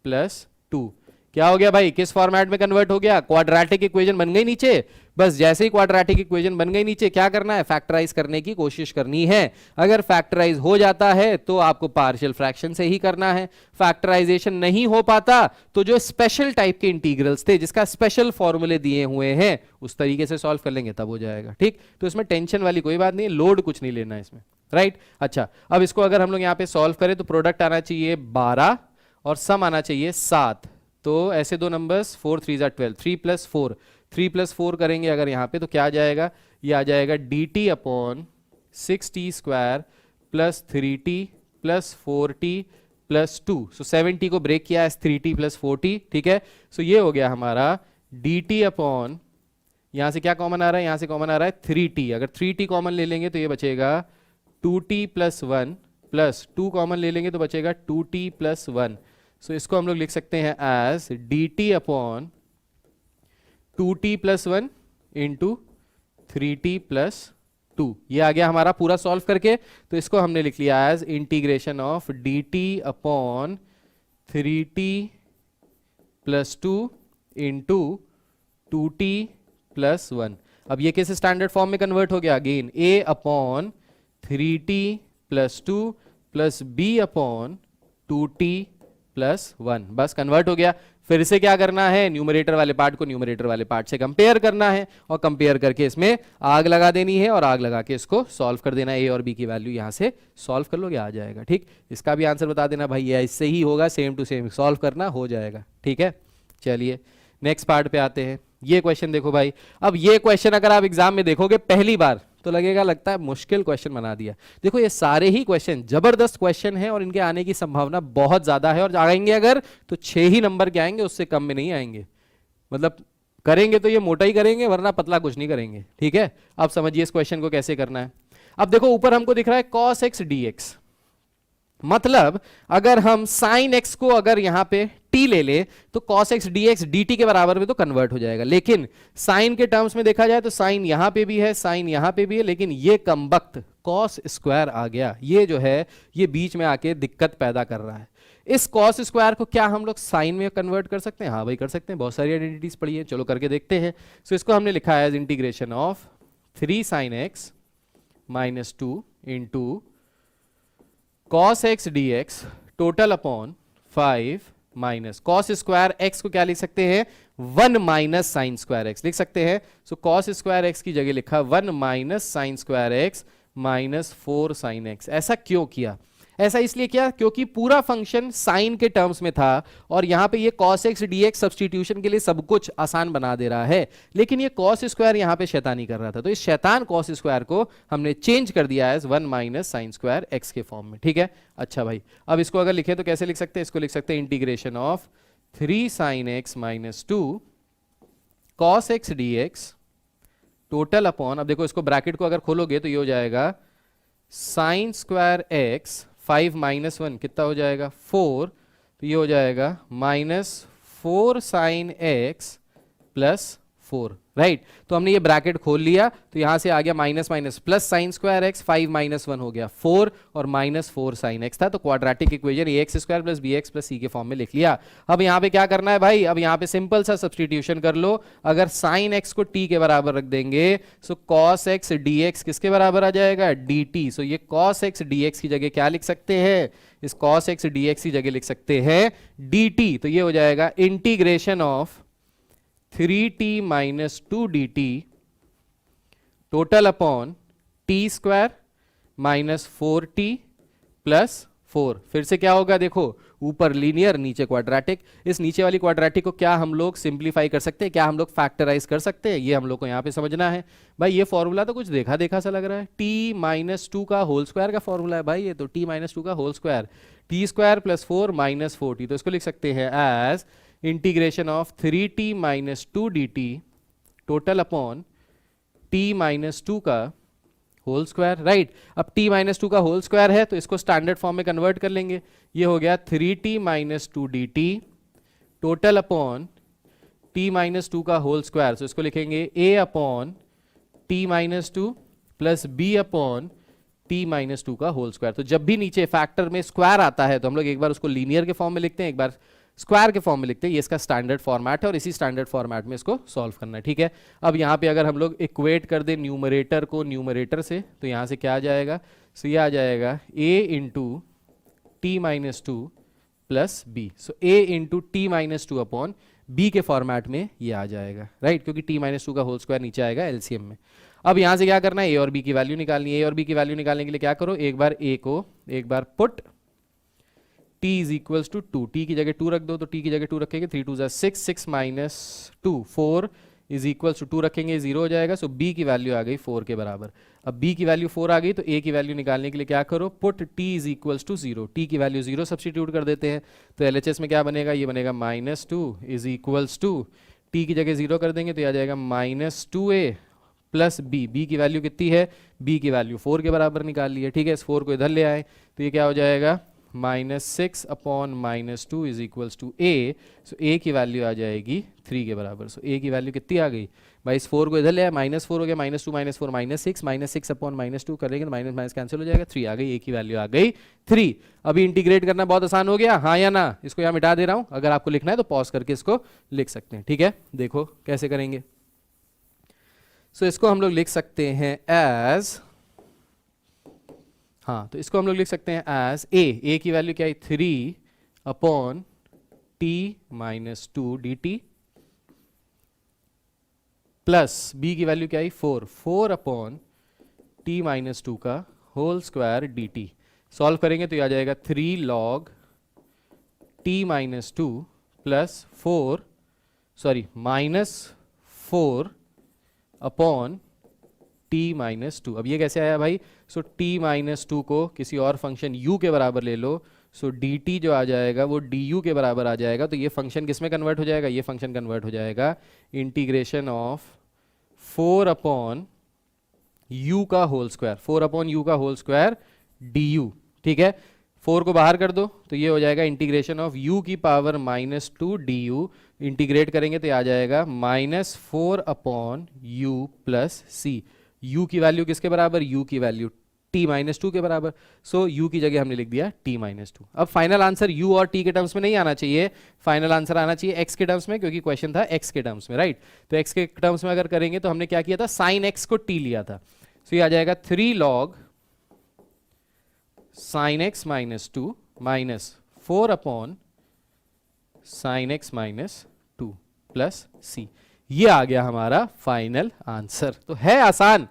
plus 2। क्या हो गया भाई, किस फॉर्मेट में कन्वर्ट हो गया, क्वाड्रेटिक इक्वेशन बन गई नीचे। बस जैसे ही क्वाड्रेटिक इक्वेशन बन गई नीचे क्या करना है, फैक्टराइज करने की कोशिश करनी है। अगर फैक्टराइज हो जाता है तो आपको पार्शियल फ्रैक्शन से ही करना है, फैक्टराइजेशन नहीं हो पाता तो जो स्पेशल टाइप के इंटीग्रल्स थे जिसका स्पेशल फॉर्मूले दिए हुए हैं उस तरीके से सॉल्व कर लेंगे, तब हो जाएगा, ठीक। तो इसमें टेंशन वाली कोई बात नहीं, लोड कुछ नहीं लेना इसमें, राइट। अच्छा, अब इसको अगर हम लोग यहाँ पे सॉल्व करें तो प्रोडक्ट आना चाहिए 12 और सम आना चाहिए 7। तो ऐसे दो नंबर्स 4 3 12, 3 प्लस 4 करेंगे अगर यहाँ पे तो क्या आ जाएगा, ये आ जाएगा dt upon 6t² plus 3t plus 4t plus 2। सो 7t को ब्रेक किया एस 3t प्लस 4t, ठीक है। सो ये हो गया हमारा dt अपॉन, यहाँ से क्या कॉमन आ रहा है, यहाँ से कॉमन आ रहा है 3t। अगर 3t कॉमन ले लेंगे तो ये बचेगा 2t प्लस 1 प्लस 2 कॉमन ले लेंगे तो बचेगा 2t प्लस 1। सो इसको हम लोग लिख सकते हैं as dt upon 2t plus 1 into 3t plus 2। ये आ गया हमारा पूरा सॉल्व करके। तो इसको हमने लिख लिया as integration of dt upon 3t plus 2 into 2t plus 1। अब ये किस स्टैंडर्ड फॉर्म में कन्वर्ट हो गया, again a upon 3t plus 2 plus b upon 2t plus 1, बस कन्वर्ट हो गया। फिर से क्या करना है, न्यूमरेटर वाले पार्ट को न्यूमरेटर वाले पार्ट से कंपेयर करना है और कंपेयर करके इसमें आग लगा देनी है और आग लगा के इसको सॉल्व कर देना है। ए और बी की वैल्यू यहां से सॉल्व कर लोगे, आ जाएगा, ठीक। इसका भी आंसर बता देना भाई, ये इससे ही होगा, सेम टू सेम सॉल्व करना, हो जाएगा, ठीक है। चलिए नेक्स्ट पार्ट पे आते हैं। ये क्वेश्चन देखो भाई, अब ये क्वेश्चन अगर आप एग्जाम में देखोगे पहली बार तो लगेगा लगता है मुश्किल क्वेश्चन बना दिया। देखो ये सारे ही क्वेश्चन जबरदस्त क्वेश्चन हैं और इनके आने की संभावना बहुत ज्यादा है, और आएंगे अगर तो 6 ही नंबर के आएंगे, उससे कम में नहीं आएंगे। मतलब करेंगे तो ये मोटा ही करेंगे वरना पतला कुछ नहीं करेंगे, ठीक है। अब समझिए इस क्वेश्चन को कैसे करना है। अब देखो ऊपर हमको दिख रहा है cos x dx, मतलब अगर हम sin x को अगर यहां पे t ले ले तो cos x dx dt के बराबर में तो कन्वर्ट हो जाएगा। लेकिन sin के टर्म्स में देखा जाए तो sin यहां पे भी है, sin यहां पे भी है, लेकिन ये कमबख्त cos स्क्वायर आ गया, ये जो है ये बीच में आके दिक्कत पैदा कर रहा है। इस cos स्क्वायर को क्या हम लोग sin में कन्वर्ट कर सकते हैं? हाँ भाई कर सकते हैं, बहुत सारी आइडेंटिटीज पड़ी है, चलो करके देखते हैं। सो इसको हमने लिखा है as integration of 3 sin x minus 2 into cos x dx total upon 5 minus cos square x को क्या लिख सकते हैं, 1 माइनस साइन स्क्वायर x लिख सकते हैं। सो cos स्क्वायर x की जगह लिखा 1 minus sine square x minus 4 sine x। ऐसा क्यों किया? ऐसा इसलिए किया क्योंकि पूरा फंक्शन साइन के टर्म्स में था और यहां पे ये cos x dx सब्स्टिट्यूशन के लिए सब कुछ आसान बना दे रहा है, लेकिन ये cos स्क्वायर यहां पे शैतानी कर रहा था। तो इस शैतान cos स्क्वायर को हमने चेंज कर दिया है 1 माइनस साइन स्क्वायर x के फॉर्म में, ठीक है। अच्छा भाई अब इसको अगर लिखे तो कैसे लिख सकते हैं? इसको लिख सकते हैं integration of 3 sine x minus 2 cos x dx total upon, अब देखो इसको ब्रैकेट को अगर खोलोगे तो ये हो जाएगा साइन स्क्वायर x 5 माइनस 1 कितना हो जाएगा 4, तो ये हो जाएगा minus 4 sine x plus 4, right तो हमने ये ब्रैकेट खोल लिया, तो यहां से आ गया minus minus plus sign square x, 5 minus 1 हो गया 4 और माइनस 4 साइन एक्स था। तो quadratic equation A x square plus B x plus C के फॉर्म में लिख लिया। अब यहाँ पे क्या करना है भाई, अब यहाँ पे सिंपल सा सब्सटीट्यूशन कर लो। अगर साइन एक्स को टी के बराबर रख देंगे so cos x D x किसके बराबर आ जाएगा, डी टी। सो ये कॉस एक्स डी एक्स की जगह क्या लिख सकते हैं, इस कॉस एक्स डी एक्स की जगह लिख सकते हैं डी टी। तो ये हो जाएगा integration of 3t minus 2 dt total upon T square minus 4t plus 4। फिर से क्या होगा देखो, ऊपर लीनियर नीचे क्वाड्रेटिक। इस नीचे वाली क्वाड्रेटिक को क्या हम लोग सिंप्लीफाई कर सकते हैं, क्या हम लोग फैक्टराइज कर सकते हैं, ये हम लोग को यहां पे समझना है। भाई ये फॉर्मूला तो कुछ देखा देखा सा लग रहा है, t माइनस 2 का होल स्क्वायर का फॉर्मूला है भाई ये तो, t माइनस 2 का whole square, t square plus 4 minus 4t। तो इसको लिख सकते हैं as integration of 3t minus 2 dt total upon t minus 2 का होल स्क्वायर। राइट अब t माइनस 2 का होल स्क्वायर है तो इसको स्टैंडर्ड फॉर्म में कन्वर्ट कर लेंगे। ये हो गया 3t minus 2 dt total upon t minus 2 का होल स्क्वायर। तो इसको लिखेंगे a upon t minus 2 plus b upon t minus 2 का होल स्क्वायर। तो जब भी नीचे फैक्टर में स्क्वायर आता है तो हम लोग एक बार उसको लीनियर के फॉर्म में लिखते हैं, एक बार स्क्वायर के फॉर्म में लिखते हैं। ये इसका स्टैंडर्ड फॉर्मेट है और इसी स्टैंडर्ड फॉर्मेट में इसको सॉल्व करना है। ठीक है, अब यहाँ पे अगर हम लोग इक्वेट कर दें न्यूमरेटर को न्यूमरेटर से तो यहाँ से क्या आ जाएगा, सो ये आ जाएगा a into t minus 2 plus b. So a into t minus 2 upon b के फॉर्मेट में ये आ जाएगा। राइट क्योंकि t माइनस 2 का होल स्क्वायर नीचे आएगा एलसीएम में। अब यहाँ से क्या करना है, a और b की वैल्यू निकालनी है। a और b की वैल्यू निकालने के लिए क्या करो, एक बार a को एक बार put t is equals to 2, t की जगह 2 रख दो तो t की जगह 2 रखेंगे 3 2 6, 6 माइनस 2 4 इज इक्वल्स टू 2 रखेंगे 0 हो जाएगा। सो b की वैल्यू आ गई 4 के बराबर। अब b की वैल्यू 4 आ गई तो a की वैल्यू निकालने के लिए क्या करो, put t is equals to 0, t की वैल्यू 0 सब्सटीट्यूट कर देते हैं। तो LHS में क्या बनेगा, ये बनेगा minus 2 is equals to t की जगह 0 कर देंगे तो ये आ जाएगा minus 2a plus b। b की वैल्यू कितनी है, b की वैल्यू 4 के बराबर निकाल ली है। ठीक है, इस 4 को इधर ले आए तो ये क्या हो जाएगा, -6 upon -2 is equals to a। So a की वैल्यू आ जाएगी 3 के बराबर। सो a की वैल्यू कितनी आ गई भाई, इस 4 को इधर ले आए, -4 हो गया, -2 -4 -6 अपॉन -2 करेंगे तो माइनस माइनस कैंसिल हो जाएगा, 3 आ गई, a की वैल्यू आ गई 3। अभी इंटीग्रेट करना बहुत आसान हो गया, हाँ या ना। इसको यहाँ मिटा दे रहा हूँ, अगर आपको लिखना है तो पॉज करके इसको लिख सकते हैं। ठीक है, देखो कैसे करेंगे। सो इसको हम लोग लिख सकते हैं एज, हाँ तो इसको हम लोग लिख सकते हैं एज a की वैल्यू क्या है 3 upon t minus 2 dt plus b की वैल्यू क्या है 4 अपॉन t माइनस 2 का होल स्क्वायर dt। सॉल्व करेंगे तो ये आ जाएगा 3 log t minus 2 plus -4 upon t minus 2। अब ये कैसे आया भाई, सो t माइनस 2 को किसी और फंक्शन u के बराबर ले लो, सो dt जो आ जाएगा वो du के बराबर आ जाएगा। तो ये फंक्शन किस में कन्वर्ट हो जाएगा, ये फंक्शन कन्वर्ट हो जाएगा इंटीग्रेशन ऑफ 4 अपॉन u का होल स्क्वायर, 4 अपॉन u का होल स्क्वायर du। ठीक है, 4 को बाहर कर दो तो ये हो जाएगा इंटीग्रेशन ऑफ u की पावर -2 du। इंटीग्रेट करेंगे तो ये आ जाएगा -4 upon u plus c। u की वैल्यू किसके बराबर, u की वैल्यू t माइनस 2 के बराबर। सो u की जगह हमने लिख दिया t माइनस 2। अब फाइनल आंसर u और t के टर्म्स में नहीं आना चाहिए, फाइनल आंसर आना चाहिए x के टर्म्स में, क्योंकि क्वेश्चन था x के टर्म्स में। राइट तो x के टर्म्स में अगर करेंगे तो हमने क्या किया था, साइन x को t लिया था। सो ये आ जाएगा 3 log sin x minus 2 minus 4 upon sin x minus 2 plus c। ये आ गया हमारा फाइनल आंसर। तो है आसान,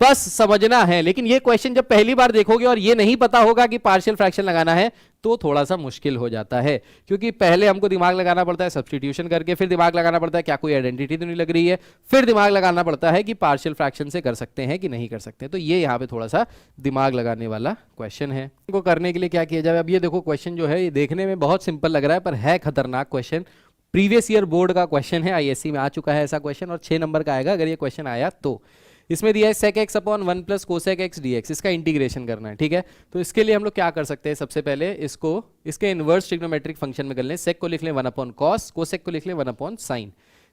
बस समझना है। लेकिन ये क्वेश्चन जब पहली बार देखोगे और ये नहीं पता होगा कि पार्शियल फ्रैक्शन लगाना है तो थोड़ा सा मुश्किल हो जाता है, क्योंकि पहले हमको दिमाग लगाना पड़ता है सब्स्टिट्यूशन करके, फिर दिमाग लगाना पड़ता है क्या कोई आइडेंटिटी तो नहीं लग रही है, फिर दिमाग लगाना पड़ता है कि पार्शियल फ्रैक्शन से कर सकते हैं कि नहीं कर सकते। तो ये यहाँ पे थोड़ा सा दिमाग लगाने वाला क्वेश्चन है। इनको करने के लिए क्या किया जाए, अब ये देखो क्वेश्चन जो है ये देखने में बहुत सिंपल लग रहा है पर है खतरनाक क्वेश्चन। प्रीवियस ईयर बोर्ड का क्वेश्चन है, आईएससी में आ चुका है ऐसा क्वेश्चन और 6 नंबर का आएगा अगर ये क्वेश्चन आया तो। इसमें दिया है sec x upon 1 plus cosec x dx, इसका इंटीग्रेशन करना है। ठीक है, तो इसके लिए हम लोग क्या कर सकते हैं, सबसे पहले इसको इसके इनवर्स ट्रिग्नोमेट्रिक फंक्शन में कर लें। सेक को लिख लें 1 अपॉन कॉस, कोसेक को लिख लें 1 अपॉन साइन।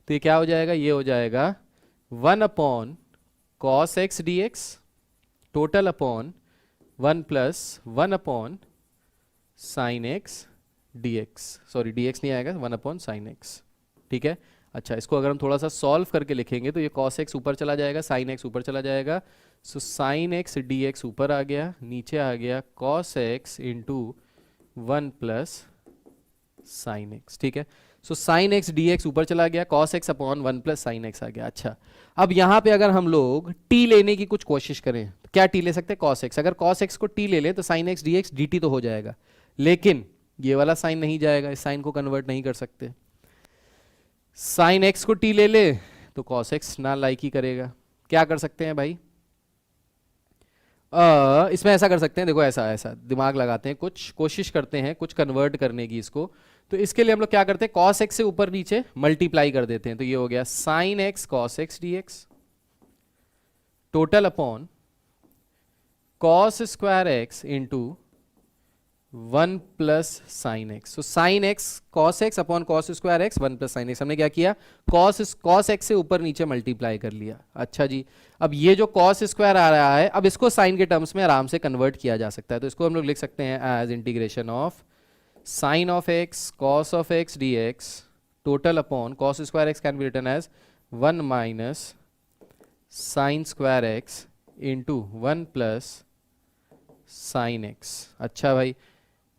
तो ये क्या हो जाएगा, ये हो जाएगा 1 upon cos x D x total upon 1 plus 1 upon sine x D x, sorry D x नहीं आएगा, 1 अपॉन साइन एक्स। ठीक है, अच्छा इसको अगर हम थोड़ा सा सॉल्व करके लिखेंगे तो ये कॉस एक्स ऊपर चला जाएगा, साइन एक्स ऊपर चला जाएगा, so sine x D x ऊपर आ गया, नीचे आ गया cos x into 1 plus sine x. ठीक है, so sine x D x ऊपर चला गया, cos x upon 1 plus sine x आ गया। अच्छा अब यहां पे अगर हम लोग टी लेने की कुछ कोशिश करें तो क्या टी ले सकते हैं, कॉस एक्स। अगर कॉस एक्स को टी ले ले तो sign x D x D T तो हो जाएगा, लेकिन ये वाला साइन नहीं जाएगा, इस साइन को कन्वर्ट नहीं कर सकते। साइन एक्स को टी ले ले तो कॉस एक्स ना लाइक ही करेगा। क्या कर सकते हैं भाई, इसमें ऐसा कर सकते हैं, देखो ऐसा ऐसा दिमाग लगाते हैं, कुछ कोशिश करते हैं कुछ कन्वर्ट करने की इसको। तो इसके लिए हम लोग क्या करते हैं, कॉस एक्स से ऊपर नीचे मल्टीप्लाई कर देते हैं, तो ये हो गया sign x cos x D x total upon cos square x into 1 plus sine x. सो sine x cos x upon cos square x 1 plus sine x, हमने क्या किया, कॉस एक्स से ऊपर नीचे मल्टीप्लाई कर लिया। अच्छा जी, अब ये जो कॉस स्क्वायर आ रहा है, अब इसको साइन के टर्म्स में आराम से कन्वर्ट किया जा सकता है, तो इसको हम लोग लिख सकते हैं as integration of sine of x cos of x D x total upon cos square x can be written as 1 minus sine square x into 1 plus sine x. अच्छा भाई,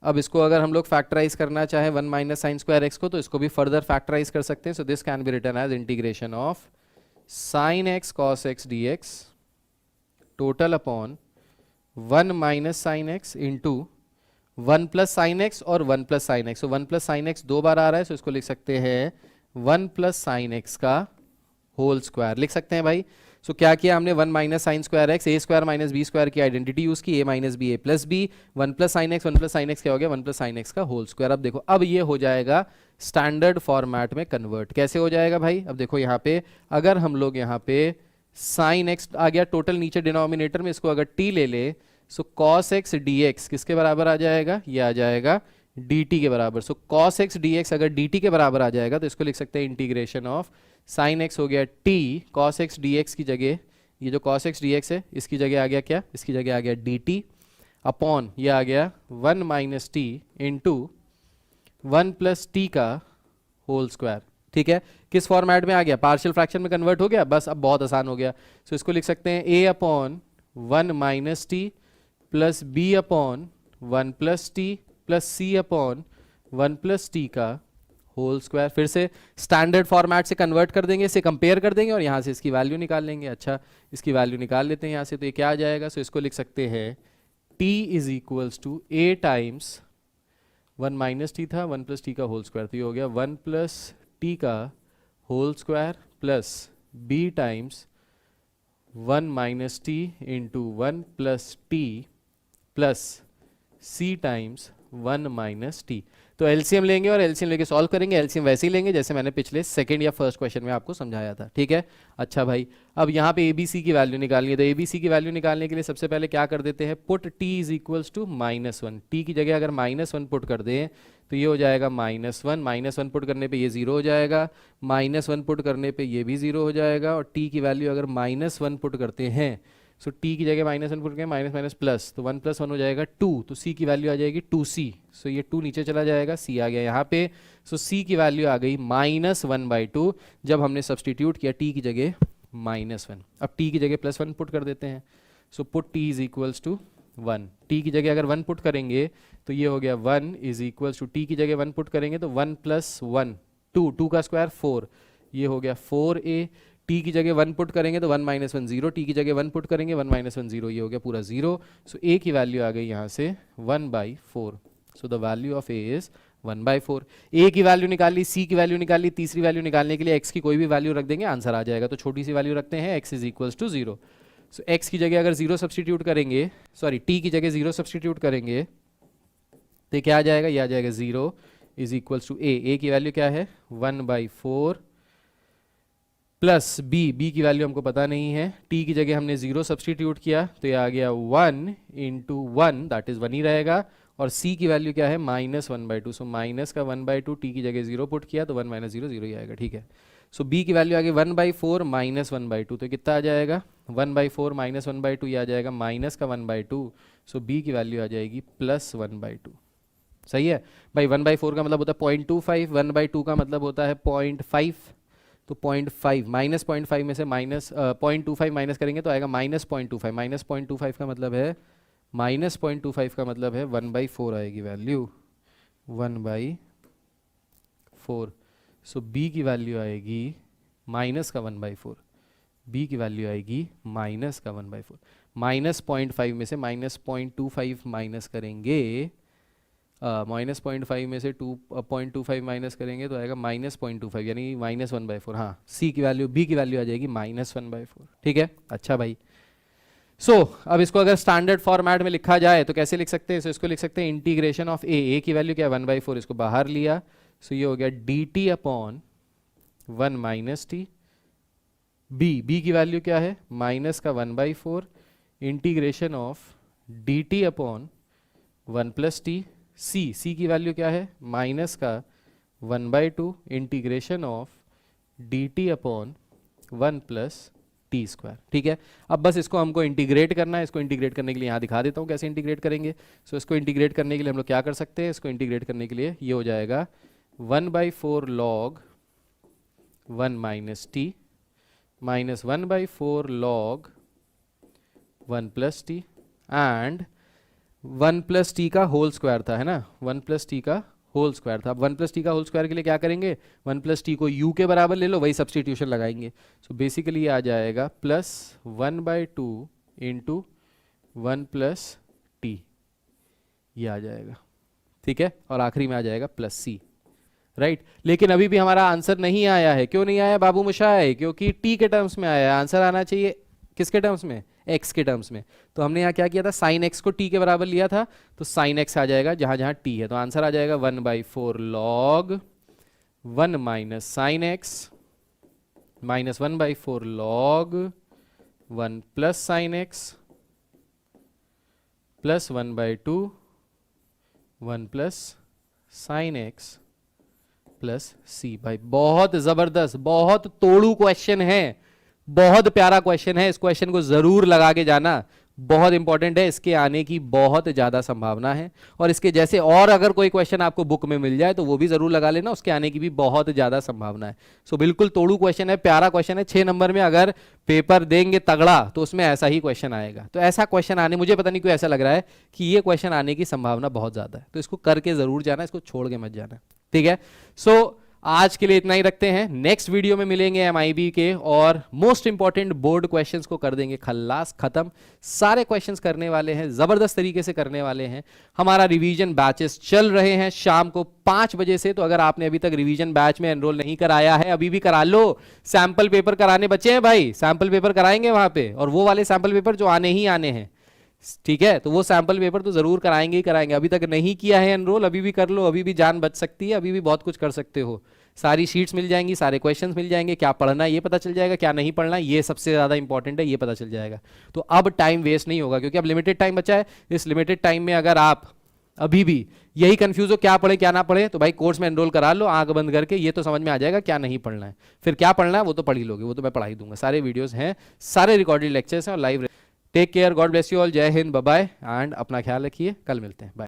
अब इसको अगर हम लोग फैक्टराइज करना चाहे 1 माइनस साइन स्क्वायर एक्स को, तो इसको भी फर्दर फैक्टराइज कर सकते हैं। So this can be written as integration of sine x cos x D x total upon 1 minus sine x into 1 plus sine x और 1 plus sine x. So 1 plus sine x 2 बार आ रहा है, so इसको लिख सकते हैं 1 plus sine x का होल स्क्वायर लिख सकते हैं भाई। सो क्या किया हमने, 1 माइनस साइन स्क्वायर एक्स, ए स्क्वायर माइनस बी स्क्वायर की आइडेंटिटी यूज की, A minus B A plus B, 1 plus sine x क्या हो गया, 1 प्लस साइन एक्स का होल स्क्वायर। अब देखो, अब ये हो जाएगा स्टैंडर्ड फॉर्मेट में कन्वर्ट। कैसे हो जाएगा भाई, अब देखो यहाँ पे अगर हम लोग यहाँ पे साइन एक्स आ गया टोटल नीचे डिनोमिनेटर में, इसको अगर टी ले ले, so cos x D x किसके बराबर आ जाएगा, ये आ जाएगा डी टी के बराबर। So cos x D x अगर डी टी के बराबर आ जाएगा तो इसको लिख सकते हैं इंटीग्रेशन ऑफ साइन एक्स हो गया T cos x D x की जगह, ये जो कॉस एक्स डी एक्स है इसकी जगह आ गया क्या, इसकी जगह आ गया डी टी अपॉन ये आ गया 1 minus t into 1 plus T का होल स्क्वायर। ठीक है, किस फॉर्मेट में आ गया, पार्शियल फ्रैक्शन में कन्वर्ट हो गया, बस अब बहुत आसान हो गया। सो इसको लिख सकते हैं A upon 1 minus T plus B upon 1 plus T plus C upon 1 plus T का होल स्क्वायर। फिर से स्टैंडर्ड फॉर्मेट से कन्वर्ट कर देंगे, इसे कंपेयर कर देंगे और यहाँ से इसकी वैल्यू निकाल लेंगे। अच्छा, इसकी वैल्यू निकाल लेते हैं यहाँ से, तो ये क्या आ जाएगा, सो इसको लिख सकते हैं t is equals to a times 1 minus t था 1 प्लस टी का होल स्क्वायर, तो ये हो गया 1 प्लस टी का whole square plus b times 1 minus t into 1 plus T plus c times 1 minus t. तो एलसीएम लेंगे और एलसीएम लेके सॉल्व करेंगे। एलसीएम वैसे ही लेंगे जैसे मैंने पिछले सेकंड या फर्स्ट क्वेश्चन में आपको समझाया था। ठीक है, अच्छा भाई, अब यहाँ पे एबीसी की वैल्यू निकालनी है, तो एबीसी की वैल्यू निकालने के लिए सबसे पहले क्या कर देते हैं, put t is equals to -1। T की जगह अगर -1 पुट कर दें तो ये हो जाएगा -1 पुट करने पे ये 0 हो जाएगा, -1 पुट करने पे ये भी 0 हो जाएगा, और टी की वैल्यू अगर -1 पुट करते हैं, सो टी की जगह -1 पुट करें, माइनस माइनस प्लस, तो 1 + 1 हो जाएगा 2, तो सी की वैल्यू आ जाएगी 2c। सो ये 2 नीचे चला जाएगा, सी आ गया यहाँ पे, सो सी की वैल्यू आ गई -1/2 जब हमने सब्सटीट्यूट किया टी की जगह -1। अब टी की जगह +1 पुट कर देते हैं, so put t is equals to 1। T की जगह अगर 1 पुट करेंगे तो ये हो गया 1 इज इक्वल्स टू, टी की जगह 1 पुट करेंगे तो 1 + 1 2 का स्क्वायर 4, ये हो गया 4a। टी की जगह 1 पुट करेंगे तो 1 - 1 0, टी की जगह 1 पुट करेंगे 1 - 1 0, ये हो गया पूरा 0। सो ए की वैल्यू आ गई यहाँ से 1/4। सो the value of A is 1/4। ए की वैल्यू निकाल ली, सी की वैल्यू निकाल ली, तीसरी वैल्यू निकालने के लिए एक्स की कोई भी वैल्यू रख देंगे, आंसर आ जाएगा। तो छोटी सी वैल्यू रखते हैं, x is equals to 0। So x की जगह अगर 0 सब्सटीट्यूट करेंगे, सॉरी टी की जगह 0 सब्सटीट्यूट करेंगे तो क्या आ जाएगा, ये आ जाएगा 0 इज इक्वल्स टू ए की वैल्यू क्या है 1/4 प्लस बी की वैल्यू हमको पता नहीं है, टी की जगह हमने 0 सब्सटीट्यूट किया तो ये आ गया 1 × 1 दैट इज 1 ही रहेगा, और सी की वैल्यू क्या है -1/2। सो माइनस का 1/2, टी की जगह 0 पुट किया तो 1 - 0 0 ही आएगा। ठीक है, सो b की वैल्यू आ गई 1/4 माइनस 1/2, तो कितना आ जाएगा 1/4 माइनस 1/2, ये आ जाएगा माइनस का 1/2, सो b की वैल्यू आ जाएगी प्लस 1/2। सही है भाई, 1/4 का मतलब होता है 0.25, 1/2 का मतलब होता है 0.5, तो 0.5 माइनस 0.5 में से माइनस 0.25 माइनस करेंगे तो आएगा माइनस 0.25, माइनस 0.25 का मतलब है माइनस 0.25 का मतलब है 1/4 आएगी वैल्यू 1/4। सो b की वैल्यू आएगी माइनस का 1/4, b की वैल्यू आएगी माइनस का 1/4। माइनस 0.5 में से माइनस 0.25 माइनस करेंगे, माइनस 0.5 में से 2.25 माइनस करेंगे तो आएगा माइनस 0.25 यानी माइनस 1/4। हाँ, सी की वैल्यू b की वैल्यू आ जाएगी माइनस 1/4। ठीक है, अच्छा भाई। अब इसको अगर स्टैंडर्ड फॉर्मेट में लिखा जाए तो कैसे लिख सकते हैं? इसको लिख सकते हैं इंटीग्रेशन ऑफ ए की वैल्यू क्या है 1/4, इसको बाहर लिया, सो ये हो गया dt upon 1 minus T. b की वैल्यू क्या है माइनस का 1/4 integration of dt upon 1 plus T. c की वैल्यू क्या है माइनस का 1/2 integration of dt upon 1 plus T square. ठीक है, अब बस इसको हमको इंटीग्रेट करना है। इसको इंटीग्रेट करने के लिए यहाँ दिखा देता हूँ कैसे इंटीग्रेट करेंगे। इसको इंटीग्रेट करने के लिए हम लोग क्या कर सकते हैं, इसको इंटीग्रेट करने के लिए ये हो जाएगा 1/4 log 1 minus T minus 1/4 log 1 plus T and 1 plus T का होल स्क्वायर था, है ना, 1 प्लस टी का होल स्क्वायर था। अब 1 प्लस टी का होल स्क्वायर के लिए क्या करेंगे, 1 प्लस टी को u के बराबर ले लो, वही सब्सटीट्यूशन लगाएंगे। सो बेसिकली ये आ जाएगा प्लस 1/2 इंटू 1 प्लस टी, ये आ जाएगा। ठीक है, और आखिरी में आ जाएगा प्लस सी, राइट। लेकिन अभी भी हमारा आंसर नहीं आया है। क्यों नहीं आया बाबू मुशाय? क्योंकि टी के टर्म्स में आया है। आंसर आना चाहिए किसके टर्म्स में, x के टर्म्स में। तो हमने यहाँ क्या किया था, साइन x को t के बराबर लिया था, तो साइन x आ जाएगा जहां जहां t है। तो आंसर आ जाएगा 1/4 log 1 minus sine x minus 1/4 log 1 plus sine x plus 1/2 1 plus sine x plus c। भाई बहुत जबरदस्त, बहुत तोड़ू क्वेश्चन है, बहुत प्यारा क्वेश्चन है। इस क्वेश्चन को जरूर लगा के जाना, बहुत इंपॉर्टेंट है। इसके आने की बहुत ज्यादा संभावना है, और इसके जैसे और अगर कोई क्वेश्चन आपको बुक में मिल जाए तो वो भी जरूर लगा लेना, उसके आने की भी बहुत ज्यादा संभावना है। सो बिल्कुल तोड़ू क्वेश्चन है, प्यारा क्वेश्चन है। 6 नंबर में अगर पेपर देंगे तगड़ा तो उसमें ऐसा ही क्वेश्चन आएगा। तो ऐसा क्वेश्चन आने, मुझे पता नहीं क्यों ऐसा लग रहा है कि ये क्वेश्चन आने की संभावना बहुत ज्यादा है। तो इसको करके जरूर जाना, इसको छोड़ के मत जाना। ठीक है, सो आज के लिए इतना ही रखते हैं। नेक्स्ट वीडियो में मिलेंगे एमआईबी के और मोस्ट इंपॉर्टेंट बोर्ड क्वेश्चंस को कर देंगे खल्लास खत्म। सारे क्वेश्चंस करने वाले हैं, जबरदस्त तरीके से करने वाले हैं। हमारा रिवीजन बैचेस चल रहे हैं शाम को 5 बजे से। तो अगर आपने अभी तक रिवीजन बैच में एनरोल नहीं कराया है, अभी भी करा लो। सैंपल पेपर कराने बचे हैं भाई, सैंपल पेपर कराएंगे वहां पे, और वो वाले सैंपल पेपर जो आने ही आने हैं। ठीक है, तो वो सैंपल पेपर तो जरूर कराएंगे ही कराएंगे। अभी तक नहीं किया है एनरोल, अभी भी कर लो, अभी भी जान बच सकती है, अभी भी बहुत कुछ कर सकते हो। सारी शीट्स मिल जाएंगी, सारे क्वेश्चंस मिल जाएंगे, क्या पढ़ना है ये पता चल जाएगा, क्या नहीं पढ़ना ये सबसे ज्यादा इंपॉर्टेंट है, ये पता चल जाएगा। तो अब टाइम वेस्ट नहीं होगा, क्योंकि अब लिमिटेड टाइम बचा है। इस लिमिटेड टाइम में अगर आप अभी भी यही कंफ्यूज हो क्या पढ़े क्या ना पढ़े, तो भाई कोर्स में एनरोल करा लो आंख बंद करके, ये तो समझ में आ जाएगा क्या नहीं पढ़ना है। फिर क्या पढ़ना है वो तो पढ़ ही लोगे, वो तो मैं पढ़ा ही दूंगा। सारे वीडियोस हैं, सारे रिकॉर्डेड लेक्चर्स हैं और live. Take care, god bless you all, जय हिंद, बाय बाय, एंड अपना ख्याल रखिए। कल मिलते हैं, बाय।